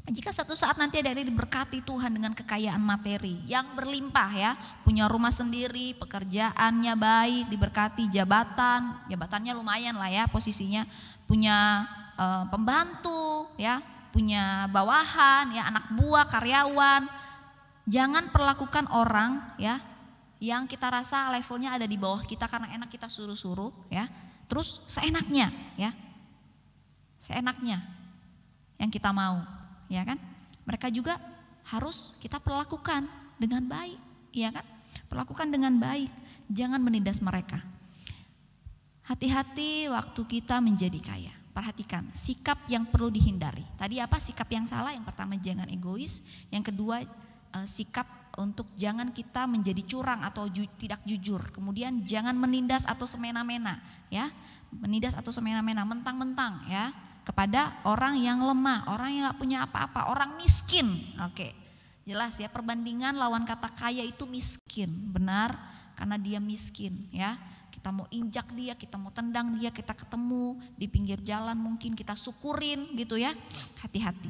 jika satu saat nanti adik-adik diberkati Tuhan dengan kekayaan materi yang berlimpah ya, punya rumah sendiri, pekerjaannya baik, diberkati jabatannya lumayan lah ya posisinya, punya pembantu ya, punya bawahan ya, anak buah, karyawan, jangan perlakukan orang ya yang kita rasa levelnya ada di bawah kita karena enak kita suruh-suruh ya, terus seenaknya ya, seenaknya yang kita mau. Ya kan, mereka juga harus kita perlakukan dengan baik, ya kan, perlakukan dengan baik, jangan menindas mereka. Hati-hati waktu kita menjadi kaya. Perhatikan sikap yang perlu dihindari. Tadi apa sikap yang salah? Yang pertama jangan egois, yang kedua sikap untuk jangan kita menjadi curang atau tidak jujur. Kemudian jangan menindas atau semena-mena, ya, menindas atau semena-mena, mentang-mentang ya, kepada orang yang lemah, orang yang gak punya apa-apa, orang miskin. Oke, jelas ya, perbandingan lawan kata kaya itu miskin, benar, karena dia miskin ya. Kita mau injak dia, kita mau tendang dia, kita ketemu di pinggir jalan mungkin kita syukurin gitu ya. Hati-hati.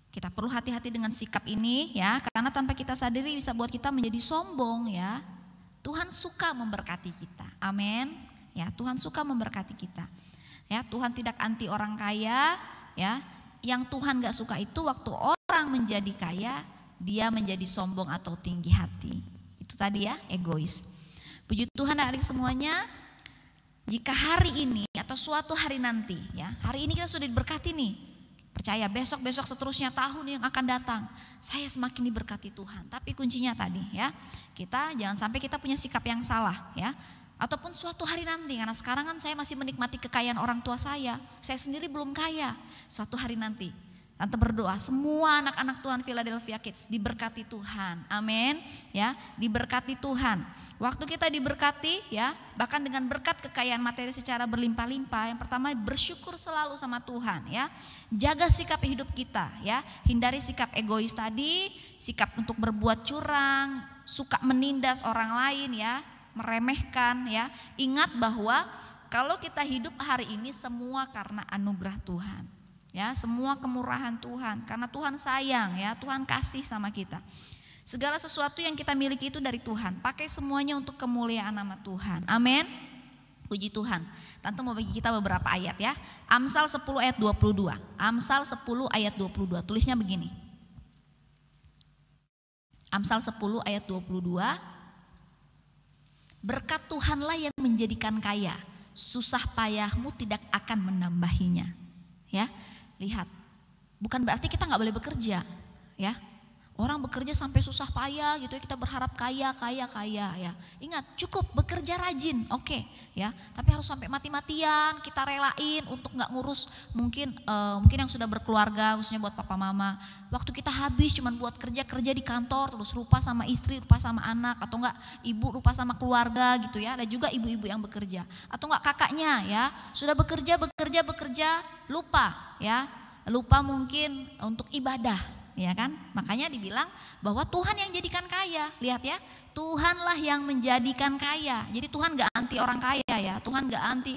Kita perlu hati-hati dengan sikap ini ya, karena tanpa kita sadari bisa buat kita menjadi sombong ya. Tuhan suka memberkati kita, amin. Ya, Tuhan suka memberkati kita. Ya, Tuhan tidak anti orang kaya ya. Yang Tuhan gak suka itu waktu orang menjadi kaya dia menjadi sombong atau tinggi hati. Itu tadi ya, egois. Puji Tuhan adik semuanya. Jika hari ini atau suatu hari nanti ya, hari ini kita sudah diberkati nih, percaya besok-besok seterusnya tahun yang akan datang saya semakin diberkati Tuhan. Tapi kuncinya tadi ya, kita jangan sampai kita punya sikap yang salah ya. Ataupun suatu hari nanti, karena sekarang kan saya masih menikmati kekayaan orang tua saya sendiri belum kaya. Suatu hari nanti, Tante berdoa semua anak-anak Tuhan Philadelphia Kids diberkati Tuhan, amin ya, diberkati Tuhan. Waktu kita diberkati ya, bahkan dengan berkat kekayaan materi secara berlimpah-limpah, yang pertama bersyukur selalu sama Tuhan ya, jaga sikap hidup kita ya, hindari sikap egois tadi, sikap untuk berbuat curang, suka menindas orang lain ya, meremehkan ya. Ingat bahwa kalau kita hidup hari ini semua karena anugerah Tuhan ya, semua kemurahan Tuhan, karena Tuhan sayang ya, Tuhan kasih sama kita. Segala sesuatu yang kita miliki itu dari Tuhan, pakai semuanya untuk kemuliaan nama Tuhan, amin. Puji Tuhan. Tante mau bagi kita beberapa ayat ya. Amsal 10 ayat 22. Amsal 10 ayat 22, tulisnya begini. Amsal 10 ayat 22. Berkat Tuhanlah yang menjadikan kaya, susah payahmu tidak akan menambahinya. Ya, lihat, bukan berarti kita nggak boleh bekerja, ya. Orang bekerja sampai susah payah gitu ya, kita berharap kaya ya. Ingat, cukup bekerja rajin, oke, ya. Tapi harus sampai mati-matian kita relain untuk nggak ngurus mungkin yang sudah berkeluarga, khususnya buat papa mama. Waktu kita habis cuman buat kerja di kantor, terus lupa sama istri, lupa sama anak, atau enggak ibu lupa sama keluarga gitu ya. Ada juga ibu-ibu yang bekerja, atau enggak kakaknya ya, sudah bekerja lupa ya, lupa mungkin untuk ibadah. Ya kan, makanya dibilang bahwa Tuhan yang jadikan kaya. Lihat ya, Tuhanlah yang menjadikan kaya. Jadi Tuhan gak anti orang kaya ya, Tuhan gak anti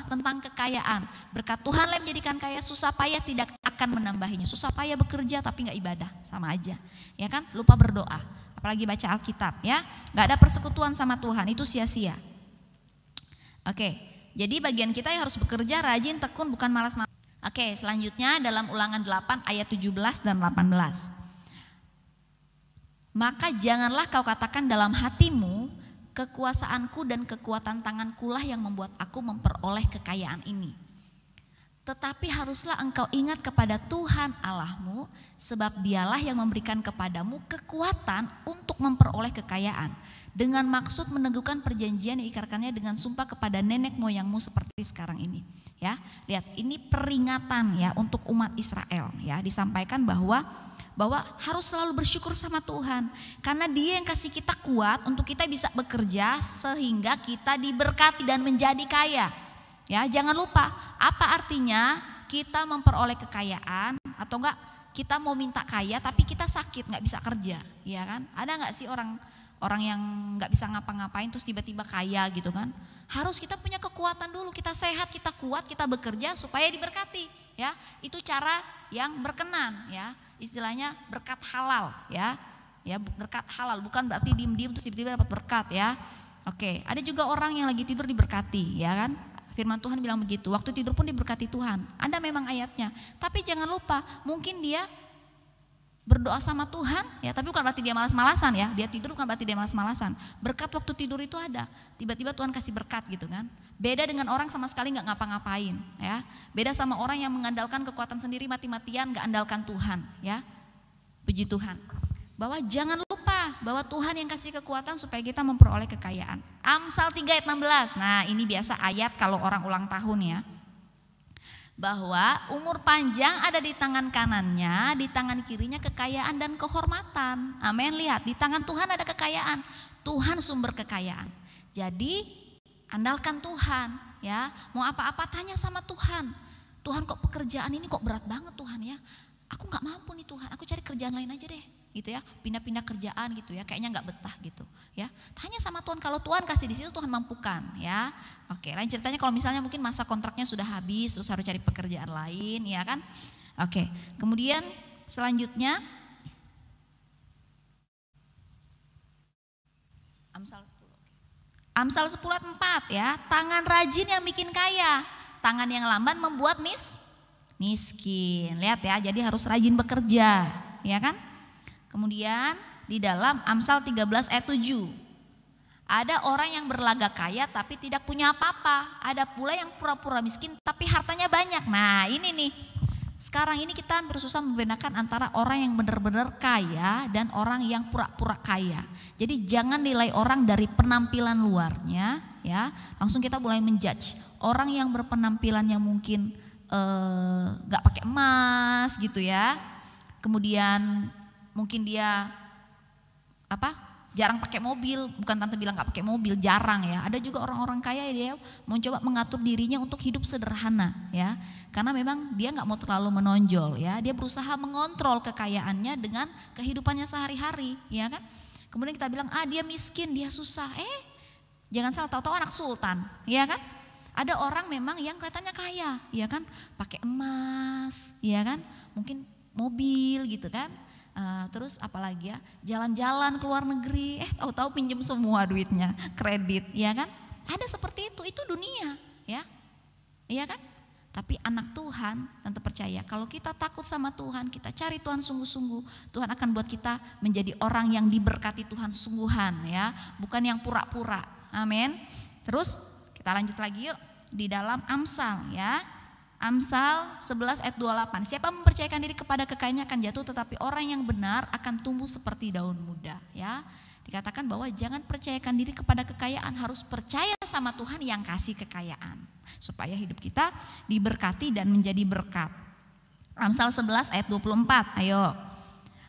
tentang kekayaan. Berkat Tuhanlah yang menjadikan kaya, susah payah tidak akan menambahinya. Susah payah bekerja tapi gak ibadah, sama aja. Ya kan, lupa berdoa. apalagi baca Alkitab ya. Gak ada persekutuan sama Tuhan, itu sia-sia. Oke, jadi bagian kita yang harus bekerja rajin, tekun, bukan malas-malas. Oke, selanjutnya dalam Ulangan 8 ayat 17 dan 18. Maka janganlah kau katakan dalam hatimu, kekuasaanku dan kekuatan tangankulah yang membuat aku memperoleh kekayaan ini. Tetapi haruslah engkau ingat kepada Tuhan Allahmu, sebab dialah yang memberikan kepadamu kekuatan untuk memperoleh kekayaan, dengan maksud meneguhkan perjanjian yang diikrarkannya dengan sumpah kepada nenek moyangmu seperti sekarang ini. Ya, lihat ini peringatan ya untuk umat Israel ya, disampaikan bahwa harus selalu bersyukur sama Tuhan, karena Dia yang kasih kita kuat untuk kita bisa bekerja sehingga kita diberkati dan menjadi kaya. Ya, jangan lupa apa artinya kita memperoleh kekayaan atau enggak kita mau minta kaya tapi kita sakit nggak bisa kerja, ya kan? Ada nggak sih orang yang nggak bisa ngapa-ngapain terus tiba-tiba kaya gitu kan? Harus kita punya kekuatan dulu, kita sehat, kita kuat, kita bekerja supaya diberkati. Ya, itu cara yang berkenan ya, istilahnya berkat halal ya, berkat halal bukan berarti diem-diem terus tiba-tiba dapat berkat ya. Oke, ada juga orang yang lagi tidur diberkati ya kan? Firman Tuhan bilang begitu, waktu tidur pun diberkati Tuhan. Ada memang ayatnya, tapi jangan lupa mungkin dia berdoa sama Tuhan ya, tapi bukan berarti dia malas-malasan ya. Dia tidur bukan berarti dia malas-malasan. Berkat waktu tidur itu ada, tiba-tiba Tuhan kasih berkat gitu kan. Beda dengan orang sama sekali nggak ngapa-ngapain ya. Beda sama orang yang mengandalkan kekuatan sendiri mati-matian, nggak andalkan Tuhan ya. Puji Tuhan. Bahwa jangan lupa bahwa Tuhan yang kasih kekuatan supaya kita memperoleh kekayaan. Amsal 3 ayat 16. Nah, ini biasa ayat kalau orang ulang tahun ya. Bahwa umur panjang ada di tangan kanannya, di tangan kirinya kekayaan dan kehormatan. Amin. Lihat, di tangan Tuhan ada kekayaan. Tuhan sumber kekayaan. Jadi andalkan Tuhan ya. Mau apa-apa tanya sama Tuhan. Tuhan, kok pekerjaan ini kok berat banget Tuhan ya. Aku nggak mampu nih Tuhan, aku cari kerjaan lain aja deh gitu ya, pindah-pindah kerjaan gitu ya, kayaknya nggak betah gitu ya. Tanya sama Tuhan, kalau Tuhan kasih di situ Tuhan mampukan ya. Oke, lain ceritanya kalau misalnya mungkin masa kontraknya sudah habis terus harus cari pekerjaan lain ya kan. Oke, kemudian selanjutnya Amsal 10 ayat 4 ya, tangan rajin yang bikin kaya, tangan yang lamban membuat miskin. Lihat ya, jadi harus rajin bekerja ya kan. Kemudian di dalam Amsal 13 ayat 7, ada orang yang berlagak kaya tapi tidak punya apa-apa. Ada pula yang pura-pura miskin tapi hartanya banyak. Nah ini nih, sekarang ini kita hampir susah membedakan antara orang yang benar-benar kaya dan orang yang pura-pura kaya. Jadi jangan nilai orang dari penampilan luarnya ya, langsung kita mulai menjudge. Orang yang berpenampilan yang mungkin gak pakai emas gitu ya, kemudian mungkin dia jarang pakai mobil, bukan tante bilang gak pakai mobil, jarang ya. Ada juga orang-orang kaya dia mencoba mengatur dirinya untuk hidup sederhana ya, karena memang dia gak mau terlalu menonjol ya. Dia berusaha mengontrol kekayaannya dengan kehidupannya sehari-hari ya kan. Kemudian kita bilang dia miskin, dia susah. Jangan salah, tahu-tahu anak sultan ya kan. Ada orang memang yang kelihatannya kaya, ya kan, pakai emas, ya kan, mungkin mobil gitu kan, terus apalagi ya, jalan-jalan ke luar negeri, tahu-tahu pinjam semua duitnya, kredit, ya kan, ada seperti itu dunia, ya, iya kan. Tapi anak Tuhan, tante percaya, kalau kita takut sama Tuhan, kita cari Tuhan sungguh-sungguh, Tuhan akan buat kita menjadi orang yang diberkati Tuhan sungguhan, ya, bukan yang pura-pura, amin. Terus kita lanjut lagi yuk di dalam Amsal ya. Amsal 11 ayat 28. Siapa mempercayakan diri kepada kekayaannya akan jatuh, tetapi orang yang benar akan tumbuh seperti daun muda ya. Dikatakan bahwa jangan percayakan diri kepada kekayaan, harus percaya sama Tuhan yang kasih kekayaan supaya hidup kita diberkati dan menjadi berkat. Amsal 11 ayat 24. Ayo.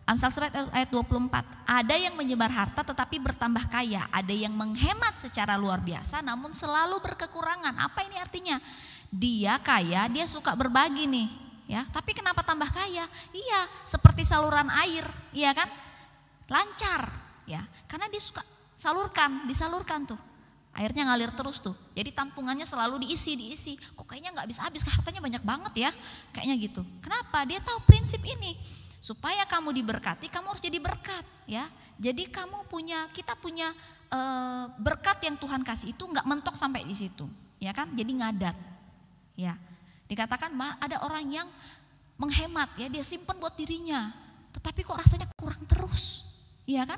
Amsal 11 ayat 24, ada yang menyebar harta tetapi bertambah kaya, ada yang menghemat secara luar biasa namun selalu berkekurangan. Apa ini artinya? Dia kaya, dia suka berbagi nih, ya. Tapi kenapa tambah kaya? Iya, seperti saluran air, iya kan? Lancar, ya. Karena dia suka disalurkan tuh. Airnya ngalir terus tuh. Jadi tampungannya selalu diisi. Kok kayaknya nggak habis-habis, hartanya banyak banget ya. Kayaknya gitu. Kenapa? Dia tahu prinsip ini. Supaya kamu diberkati, kamu harus jadi berkat ya. Jadi kita punya berkat yang Tuhan kasih itu nggak mentok sampai di situ, ya kan? Jadi ngadat, ya. Dikatakan ada orang yang menghemat ya, dia simpan buat dirinya, tetapi kok rasanya kurang terus, ya kan?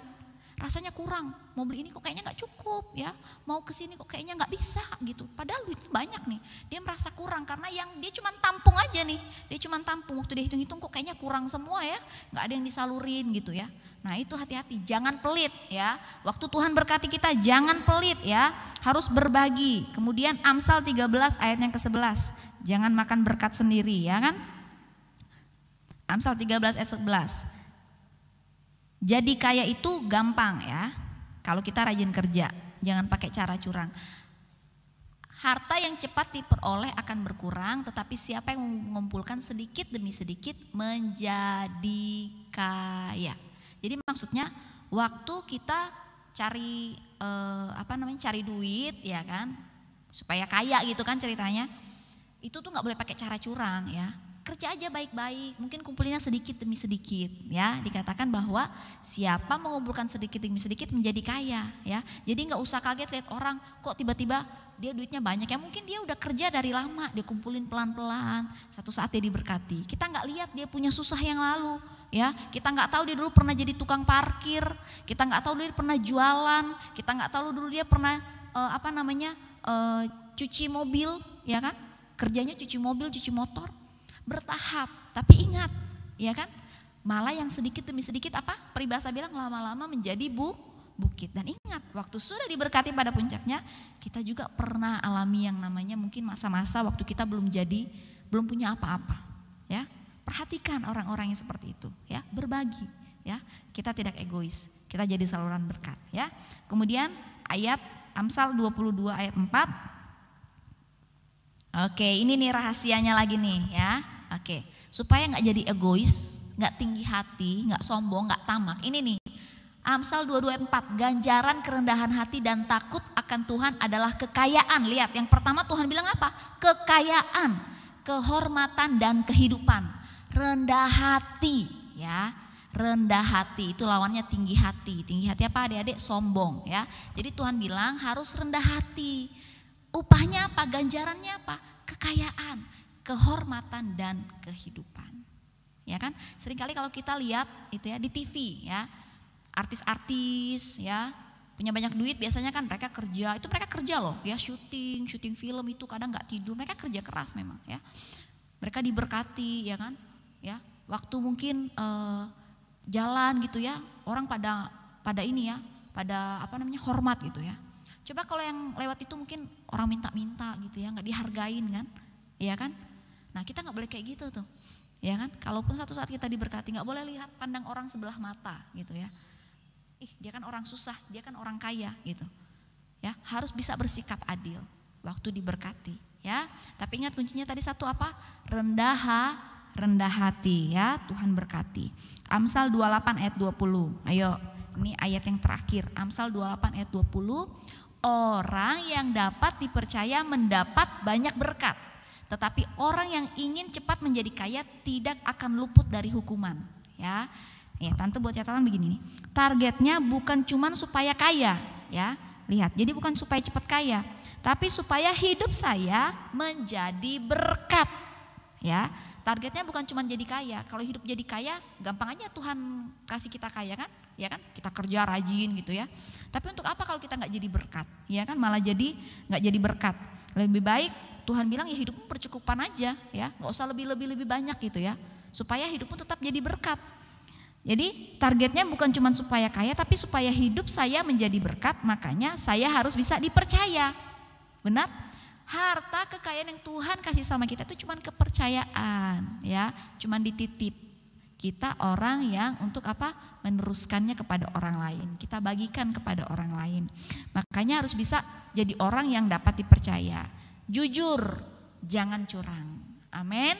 Rasanya kurang, mau beli ini kok kayaknya nggak cukup ya, mau kesini kok kayaknya nggak bisa gitu. Padahal duitnya banyak nih, dia merasa kurang karena yang dia cuma tampung aja nih, dia cuma tampung. Waktu dia hitung-hitung kok kayaknya kurang semua ya, nggak ada yang disalurin gitu ya. Nah itu hati-hati, jangan pelit ya. Waktu Tuhan berkati kita jangan pelit ya, harus berbagi. Kemudian Amsal 13 ayat yang ke-11, jangan makan berkat sendiri ya kan. Amsal 13 ayat 11. Jadi kaya itu gampang ya, kalau kita rajin kerja, jangan pakai cara curang. Harta yang cepat diperoleh akan berkurang, tetapi siapa yang mengumpulkan sedikit demi sedikit menjadi kaya. Jadi maksudnya waktu kita cari cari duit ya kan, supaya kaya gitu kan ceritanya, itu tuh nggak boleh pakai cara curang ya. Kerja aja baik-baik, mungkin kumpulinnya sedikit demi sedikit ya. Dikatakan bahwa siapa mengumpulkan sedikit demi sedikit menjadi kaya ya. Jadi nggak usah kaget lihat orang kok tiba-tiba dia duitnya banyak ya, mungkin dia udah kerja dari lama, dia kumpulin pelan-pelan, satu saat dia diberkati. Kita nggak lihat dia punya susah yang lalu ya, kita nggak tahu dia dulu pernah jadi tukang parkir, kita nggak tahu dia pernah jualan, kita nggak tahu dulu dia pernah cuci mobil ya kan, kerjanya cuci mobil, cuci motor. Bertahap, tapi ingat ya kan, malah yang sedikit demi sedikit peribahasa bilang lama-lama menjadi bukit. Dan ingat, waktu sudah diberkati pada puncaknya, kita juga pernah alami yang namanya mungkin masa-masa waktu kita belum punya apa-apa ya. Perhatikan orang-orang yang seperti itu ya, berbagi ya, kita tidak egois, kita jadi saluran berkat ya. Kemudian ayat Amsal 22 ayat 4. Oke, ini nih rahasianya lagi nih ya. Oke, supaya nggak jadi egois, nggak tinggi hati, nggak sombong, nggak tamak. Ini nih, Amsal 22 ayat 4, ganjaran kerendahan hati dan takut akan Tuhan adalah kekayaan. Lihat, yang pertama Tuhan bilang apa? Kekayaan, kehormatan dan kehidupan. Rendah hati ya, rendah hati itu lawannya tinggi hati. Tinggi hati apa adik-adik? Sombong ya. Jadi Tuhan bilang harus rendah hati. Upahnya apa? Ganjarannya apa? Kekayaan, kehormatan dan kehidupan. Ya kan? Seringkali kalau kita lihat itu ya di TV ya, artis-artis ya punya banyak duit, biasanya kan mereka kerja loh ya, syuting film itu kadang nggak tidur, mereka kerja keras memang ya. Mereka diberkati ya kan? Ya, waktu mungkin jalan gitu ya, orang pada ini ya, pada hormat gitu ya. Coba kalau yang lewat itu mungkin orang minta-minta gitu ya, nggak dihargain kan, ya kan? Nah kita nggak boleh kayak gitu tuh, ya kan? Kalaupun satu saat kita diberkati, nggak boleh lihat pandang orang sebelah mata gitu ya. Dia kan orang susah, dia kan orang kaya gitu, ya. Harus bisa bersikap adil waktu diberkati, ya. Tapi ingat kuncinya tadi satu apa? Rendah hati, ya. Tuhan berkati. Amsal 28 ayat 20. Ayo, ini ayat yang terakhir. Amsal 28 ayat 20. Orang yang dapat dipercaya mendapat banyak berkat, tetapi orang yang ingin cepat menjadi kaya tidak akan luput dari hukuman. Ya, tante buat catatan begini nih. Targetnya bukan cuman supaya kaya, ya. Lihat, jadi bukan supaya cepat kaya, tapi supaya hidup saya menjadi berkat. Ya, targetnya bukan cuma jadi kaya. Kalau hidup jadi kaya, gampang aja Tuhan kasih kita kaya kan? Ya kan, kita kerja rajin gitu ya. Tapi untuk apa kalau kita nggak jadi berkat? Ya kan, malah nggak jadi berkat. Lebih baik Tuhan bilang ya hidupmu percukupan aja ya, nggak usah lebih banyak gitu ya, supaya hidupmu tetap jadi berkat. Jadi targetnya bukan cuma supaya kaya, tapi supaya hidup saya menjadi berkat. Makanya saya harus bisa dipercaya. Benar? Harta kekayaan yang Tuhan kasih sama kita itu cuma kepercayaan ya, cuma dititip. Kita orang yang untuk apa? Meneruskannya kepada orang lain. Kita bagikan kepada orang lain. Makanya harus bisa jadi orang yang dapat dipercaya. Jujur, jangan curang. Amin.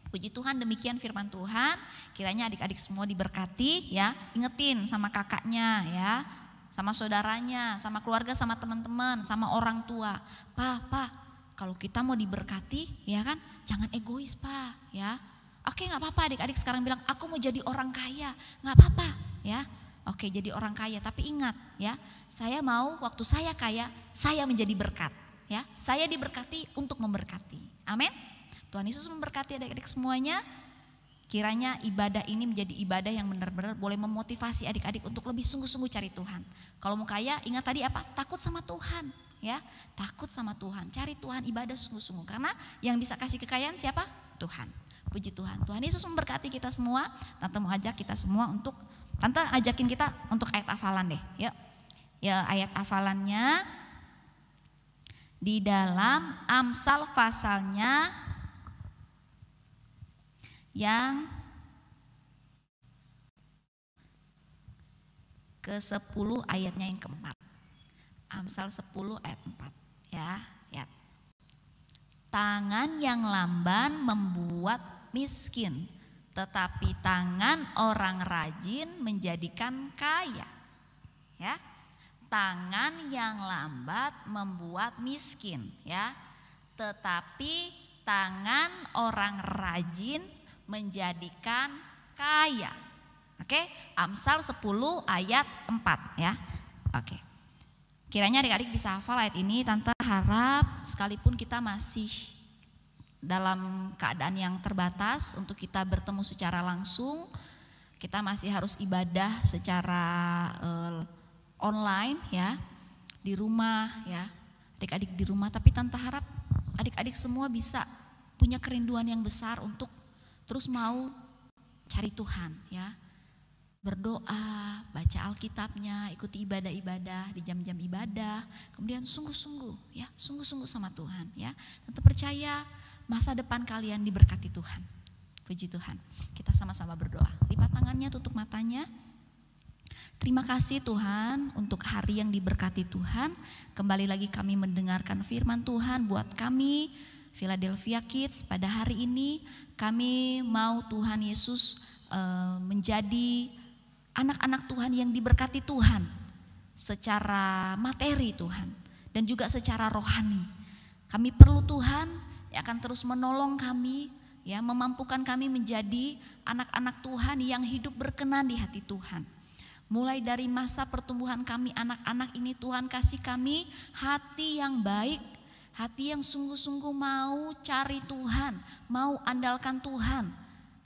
Puji Tuhan, demikian firman Tuhan. Kiranya adik-adik semua diberkati ya. Ingetin sama kakaknya ya, sama saudaranya, sama keluarga, sama teman-teman, sama orang tua. Pak, kalau kita mau diberkati ya kan, jangan egois Pak ya. Oke, nggak apa-apa adik-adik sekarang bilang aku mau jadi orang kaya, nggak apa-apa ya. Oke, jadi orang kaya, tapi ingat ya, saya mau waktu saya kaya, saya menjadi berkat ya. Saya diberkati untuk memberkati. Amin. Tuhan Yesus memberkati adik-adik semuanya. Kiranya ibadah ini menjadi ibadah yang benar-benar boleh memotivasi adik-adik untuk lebih sungguh-sungguh cari Tuhan. Kalau mau kaya, ingat tadi apa? Takut sama Tuhan ya. Takut sama Tuhan, cari Tuhan, ibadah sungguh-sungguh. Karena yang bisa kasih kekayaan siapa? Tuhan. Puji Tuhan. Tuhan Yesus memberkati kita semua. Tante mau ajak kita semua untuk, Tante ajakin kita untuk ayat hafalan deh. Yuk. Ya, ayat hafalannya di dalam Amsal pasalnya yang ke-10 ayatnya yang keempat. Amsal 10 ayat 4 ya. Lihat. Tangan yang lamban membuat miskin, tetapi tangan orang rajin menjadikan kaya. Ya. Tangan yang lambat membuat miskin ya. Tetapi tangan orang rajin menjadikan kaya. Oke, Amsal 10 ayat 4 ya. Oke. Kiranya adik-adik bisa hafal ayat ini. Tante harap sekalipun kita masih dalam keadaan yang terbatas untuk kita bertemu secara langsung, kita masih harus ibadah secara online ya, di rumah ya. Adik-adik di rumah, tapi Tante harap adik-adik semua bisa punya kerinduan yang besar untuk terus mau cari Tuhan ya. Berdoa, baca Alkitabnya, ikuti ibadah-ibadah di jam-jam ibadah. Kemudian sungguh-sungguh ya, sungguh-sungguh sama Tuhan ya. Tentu percaya masa depan kalian diberkati Tuhan. Puji Tuhan. Kita sama-sama berdoa. Lipat tangannya, tutup matanya. Terima kasih Tuhan untuk hari yang diberkati Tuhan. Kembali lagi kami mendengarkan firman Tuhan buat kami Philadelphia Kids pada hari ini. Kami mau Tuhan Yesus menjadi anak-anak Tuhan yang diberkati Tuhan secara materi Tuhan dan juga secara rohani. Kami perlu Tuhan yang akan terus menolong kami ya, memampukan kami menjadi anak-anak Tuhan yang hidup berkenan di hati Tuhan. Mulai dari masa pertumbuhan kami anak-anak ini, Tuhan kasih kami hati yang baik, hati yang sungguh-sungguh mau cari Tuhan, mau andalkan Tuhan.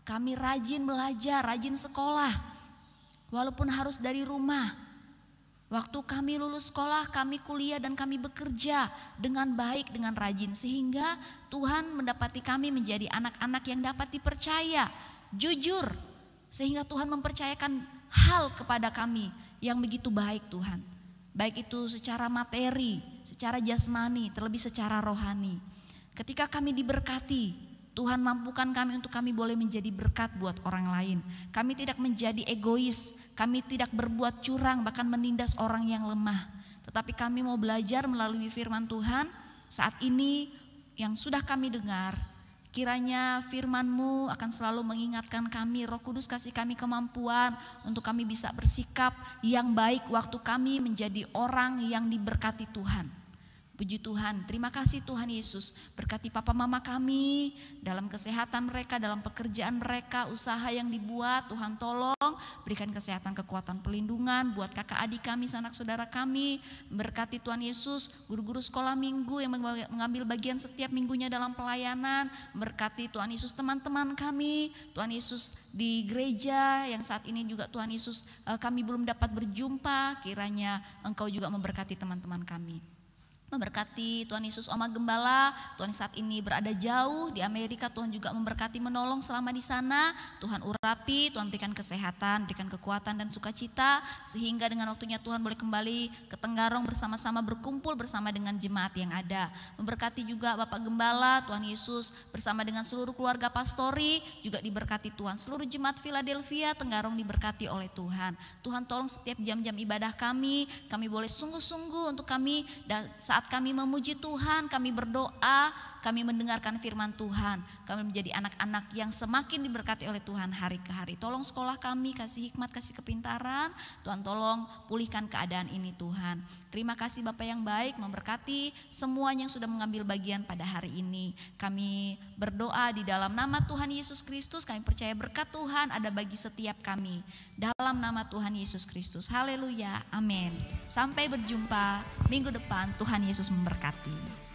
Kami rajin belajar, rajin sekolah, walaupun harus dari rumah. Waktu kami lulus sekolah, kami kuliah dan kami bekerja dengan baik, dengan rajin. Sehingga Tuhan mendapati kami menjadi anak-anak yang dapat dipercaya, jujur. Sehingga Tuhan mempercayakan hal kepada kami yang begitu baik Tuhan. Baik itu secara materi, secara jasmani, terlebih secara rohani. Ketika kami diberkati, Tuhan mampukan kami untuk kami boleh menjadi berkat buat orang lain. Kami tidak menjadi egois, kami tidak berbuat curang, bahkan menindas orang yang lemah. Tetapi kami mau belajar melalui firman Tuhan saat ini yang sudah kami dengar. Kiranya firman-Mu akan selalu mengingatkan kami, Roh Kudus kasih kami kemampuan untuk kami bisa bersikap yang baik waktu kami menjadi orang yang diberkati Tuhan. Puji Tuhan, terima kasih Tuhan Yesus. Berkati papa mama kami dalam kesehatan mereka, dalam pekerjaan mereka, usaha yang dibuat. Tuhan tolong berikan kesehatan, kekuatan, pelindungan buat kakak adik kami, sanak saudara kami. Berkati Tuhan Yesus guru-guru sekolah minggu yang mengambil bagian setiap minggunya dalam pelayanan. Berkati Tuhan Yesus teman-teman kami, Tuhan Yesus di gereja yang saat ini juga Tuhan Yesus kami belum dapat berjumpa. Kiranya Engkau juga memberkati teman-teman kami. Memberkati Tuhan Yesus Oma Gembala, Tuhan saat ini berada jauh di Amerika, Tuhan juga memberkati menolong selama di sana. Tuhan urapi, Tuhan berikan kesehatan, berikan kekuatan dan sukacita, sehingga dengan waktunya Tuhan boleh kembali ke Tenggarong bersama-sama berkumpul bersama dengan jemaat yang ada. Memberkati juga Bapak Gembala, Tuhan Yesus bersama dengan seluruh keluarga pastori juga diberkati Tuhan. Seluruh jemaat Philadelphia Tenggarong diberkati oleh Tuhan. Tuhan tolong setiap jam-jam ibadah kami boleh sungguh-sungguh untuk kami saat kami memuji Tuhan, kami berdoa, kami mendengarkan firman Tuhan. Kami menjadi anak-anak yang semakin diberkati oleh Tuhan hari ke hari. Tolong sekolah kami, kasih hikmat, kasih kepintaran. Tuhan tolong pulihkan keadaan ini Tuhan. Terima kasih Bapak yang baik, memberkati semuanya yang sudah mengambil bagian pada hari ini. Kami berdoa di dalam nama Tuhan Yesus Kristus. Kami percaya berkat Tuhan ada bagi setiap kami. Dalam nama Tuhan Yesus Kristus. Haleluya, amin. Sampai berjumpa minggu depan. Tuhan Yesus memberkati.